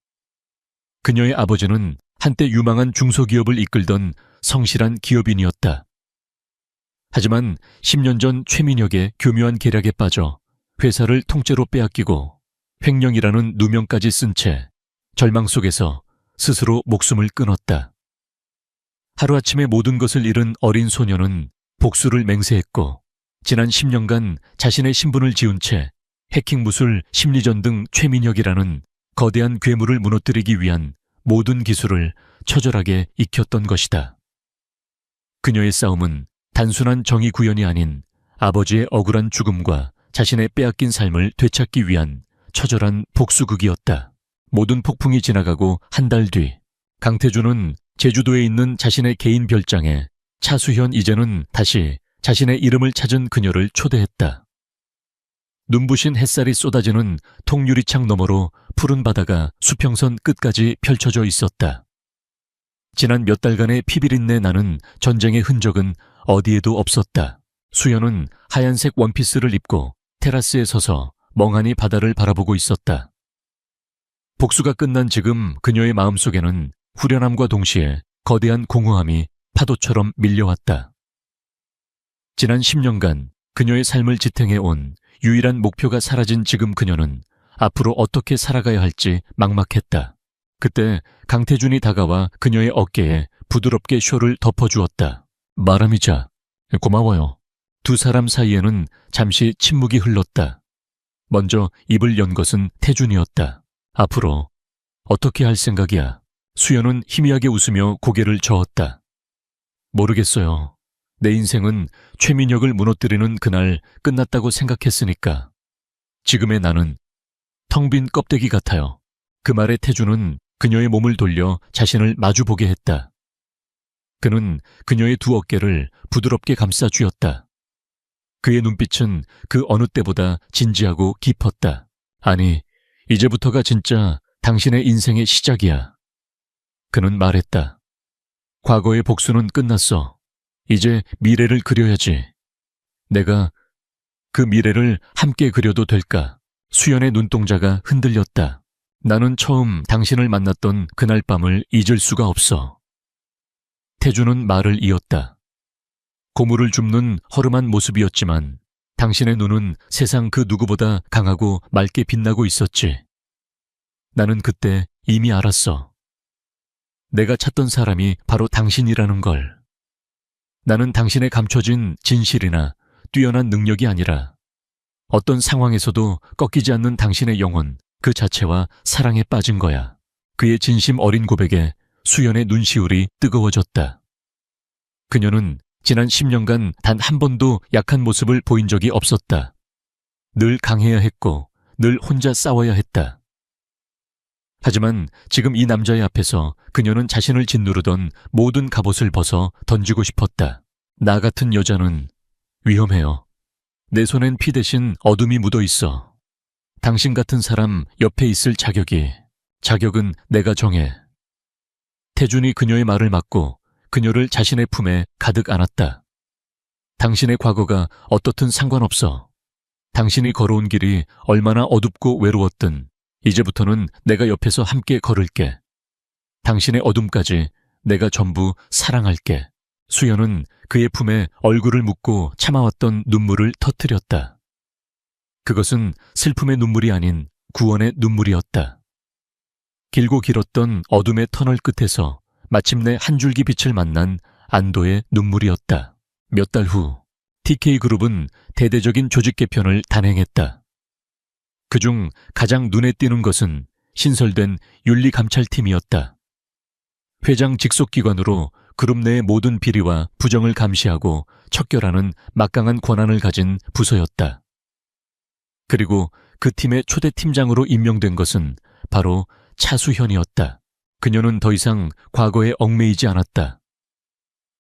그녀의 아버지는 한때 유망한 중소기업을 이끌던 성실한 기업인이었다. 하지만 10년 전 최민혁의 교묘한 계략에 빠져 회사를 통째로 빼앗기고 횡령이라는 누명까지 쓴 채 절망 속에서 스스로 목숨을 끊었다. 하루아침에 모든 것을 잃은 어린 소녀는 복수를 맹세했고 지난 10년간 자신의 신분을 지운 채 해킹무술, 심리전 등 최민혁이라는 거대한 괴물을 무너뜨리기 위한 모든 기술을 처절하게 익혔던 것이다. 그녀의 싸움은 단순한 정의 구현이 아닌 아버지의 억울한 죽음과 자신의 빼앗긴 삶을 되찾기 위한 처절한 복수극이었다. 모든 폭풍이 지나가고 한 달 뒤 강태준은 제주도에 있는 자신의 개인 별장에 차수현 이제는 다시 자신의 이름을 찾은 그녀를 초대했다. 눈부신 햇살이 쏟아지는 통유리창 너머로 푸른 바다가 수평선 끝까지 펼쳐져 있었다. 지난 몇 달간의 피비린내 나는 전쟁의 흔적은 어디에도 없었다. 수연은 하얀색 원피스를 입고 테라스에 서서 멍하니 바다를 바라보고 있었다. 복수가 끝난 지금 그녀의 마음속에는 후련함과 동시에 거대한 공허함이 파도처럼 밀려왔다. 지난 10년간 그녀의 삶을 지탱해온 유일한 목표가 사라진 지금 그녀는 앞으로 어떻게 살아가야 할지 막막했다. 그때 강태준이 다가와 그녀의 어깨에 부드럽게 쇼를 덮어주었다. 마람이자 고마워요. 두 사람 사이에는 잠시 침묵이 흘렀다. 먼저 입을 연 것은 태준이었다. 앞으로 어떻게 할 생각이야? 수연은 희미하게 웃으며 고개를 저었다. 모르겠어요. 내 인생은 최민혁을 무너뜨리는 그날 끝났다고 생각했으니까. 지금의 나는 텅 빈 껍데기 같아요. 그 말에 태준은 그녀의 몸을 돌려 자신을 마주보게 했다. 그는 그녀의 두 어깨를 부드럽게 감싸 쥐었다. 그의 눈빛은 그 어느 때보다 진지하고 깊었다. 아니, 이제부터가 진짜 당신의 인생의 시작이야. 그는 말했다. 과거의 복수는 끝났어. 이제 미래를 그려야지. 내가 그 미래를 함께 그려도 될까? 수연의 눈동자가 흔들렸다. 나는 처음 당신을 만났던 그날 밤을 잊을 수가 없어. 태준은 말을 이었다. 고물을 줍는 허름한 모습이었지만 당신의 눈은 세상 그 누구보다 강하고 맑게 빛나고 있었지. 나는 그때 이미 알았어. 내가 찾던 사람이 바로 당신이라는 걸. 나는 당신의 감춰진 진실이나 뛰어난 능력이 아니라 어떤 상황에서도 꺾이지 않는 당신의 영혼 그 자체와 사랑에 빠진 거야. 그의 진심 어린 고백에 수연의 눈시울이 뜨거워졌다. 그녀는 지난 10년간 단 한 번도 약한 모습을 보인 적이 없었다. 늘 강해야 했고 늘 혼자 싸워야 했다. 하지만 지금 이 남자의 앞에서 그녀는 자신을 짓누르던 모든 갑옷을 벗어 던지고 싶었다. 나 같은 여자는 위험해요. 내 손엔 피 대신 어둠이 묻어 있어. 당신 같은 사람 옆에 있을 자격은 내가 정해. 태준이 그녀의 말을 막고 그녀를 자신의 품에 가득 안았다. 당신의 과거가 어떻든 상관없어. 당신이 걸어온 길이 얼마나 어둡고 외로웠든 이제부터는 내가 옆에서 함께 걸을게. 당신의 어둠까지 내가 전부 사랑할게. 수연은 그의 품에 얼굴을 묻고 참아왔던 눈물을 터뜨렸다. 그것은 슬픔의 눈물이 아닌 구원의 눈물이었다. 길고 길었던 어둠의 터널 끝에서 마침내 한 줄기 빛을 만난 안도의 눈물이었다. 몇 달 후 TK그룹은 대대적인 조직 개편을 단행했다. 그중 가장 눈에 띄는 것은 신설된 윤리감찰팀이었다. 회장 직속 기관으로 그룹 내의 모든 비리와 부정을 감시하고 척결하는 막강한 권한을 가진 부서였다. 그리고 그 팀의 초대 팀장으로 임명된 것은 바로 차수현이었다. 그녀는 더 이상 과거에 얽매이지 않았다.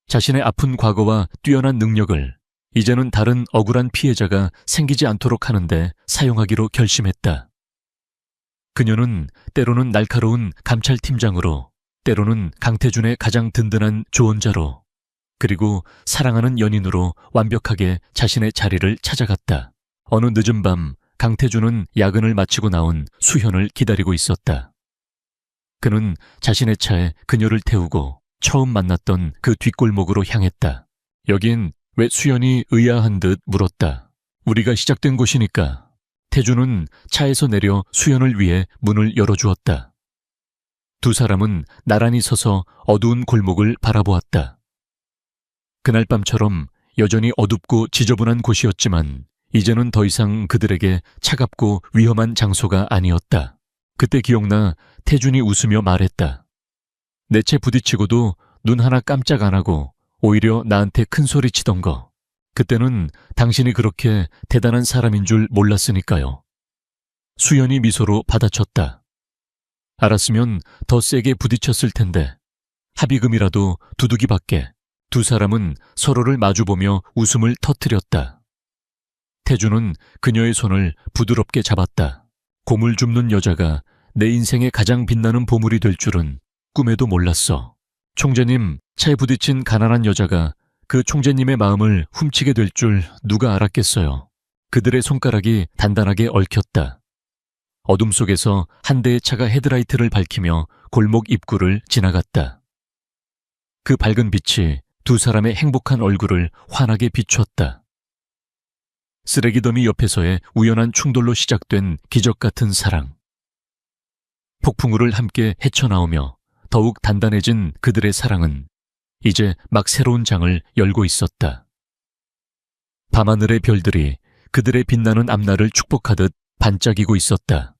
자신의 아픈 과거와 뛰어난 능력을 이제는 다른 억울한 피해자가 생기지 않도록 하는데 사용하기로 결심했다. 그녀는 때로는 날카로운 감찰팀장으로, 때로는 강태준의 가장 든든한 조언자로, 그리고 사랑하는 연인으로 완벽하게 자신의 자리를 찾아갔다. 어느 늦은 밤 강태준은 야근을 마치고 나온 수현을 기다리고 있었다. 그는 자신의 차에 그녀를 태우고 처음 만났던 그 뒷골목으로 향했다. 여긴 왜 수연이 의아한 듯 물었다. 우리가 시작된 곳이니까. 태준은 차에서 내려 수연을 위해 문을 열어주었다. 두 사람은 나란히 서서 어두운 골목을 바라보았다. 그날 밤처럼 여전히 어둡고 지저분한 곳이었지만 이제는 더 이상 그들에게 차갑고 위험한 장소가 아니었다. 그때 기억나 태준이 웃으며 말했다. 내 채 부딪히고도 눈 하나 깜짝 안 하고 오히려 나한테 큰 소리 치던 거. 그때는 당신이 그렇게 대단한 사람인 줄 몰랐으니까요. 수연이 미소로 받아쳤다. 알았으면 더 세게 부딪혔을 텐데. 합의금이라도 두둑이 받게. 두 사람은 서로를 마주보며 웃음을 터뜨렸다. 태준은 그녀의 손을 부드럽게 잡았다. 고물 줍는 여자가 내 인생의 가장 빛나는 보물이 될 줄은 꿈에도 몰랐어. 총재님, 차에 부딪힌 가난한 여자가 그 총재님의 마음을 훔치게 될 줄 누가 알았겠어요. 그들의 손가락이 단단하게 얽혔다. 어둠 속에서 한 대의 차가 헤드라이트를 밝히며 골목 입구를 지나갔다. 그 밝은 빛이 두 사람의 행복한 얼굴을 환하게 비추었다. 쓰레기 더미 옆에서의 우연한 충돌로 시작된 기적 같은 사랑. 폭풍우를 함께 헤쳐나오며 더욱 단단해진 그들의 사랑은 이제 막 새로운 장을 열고 있었다. 밤하늘의 별들이 그들의 빛나는 앞날을 축복하듯 반짝이고 있었다.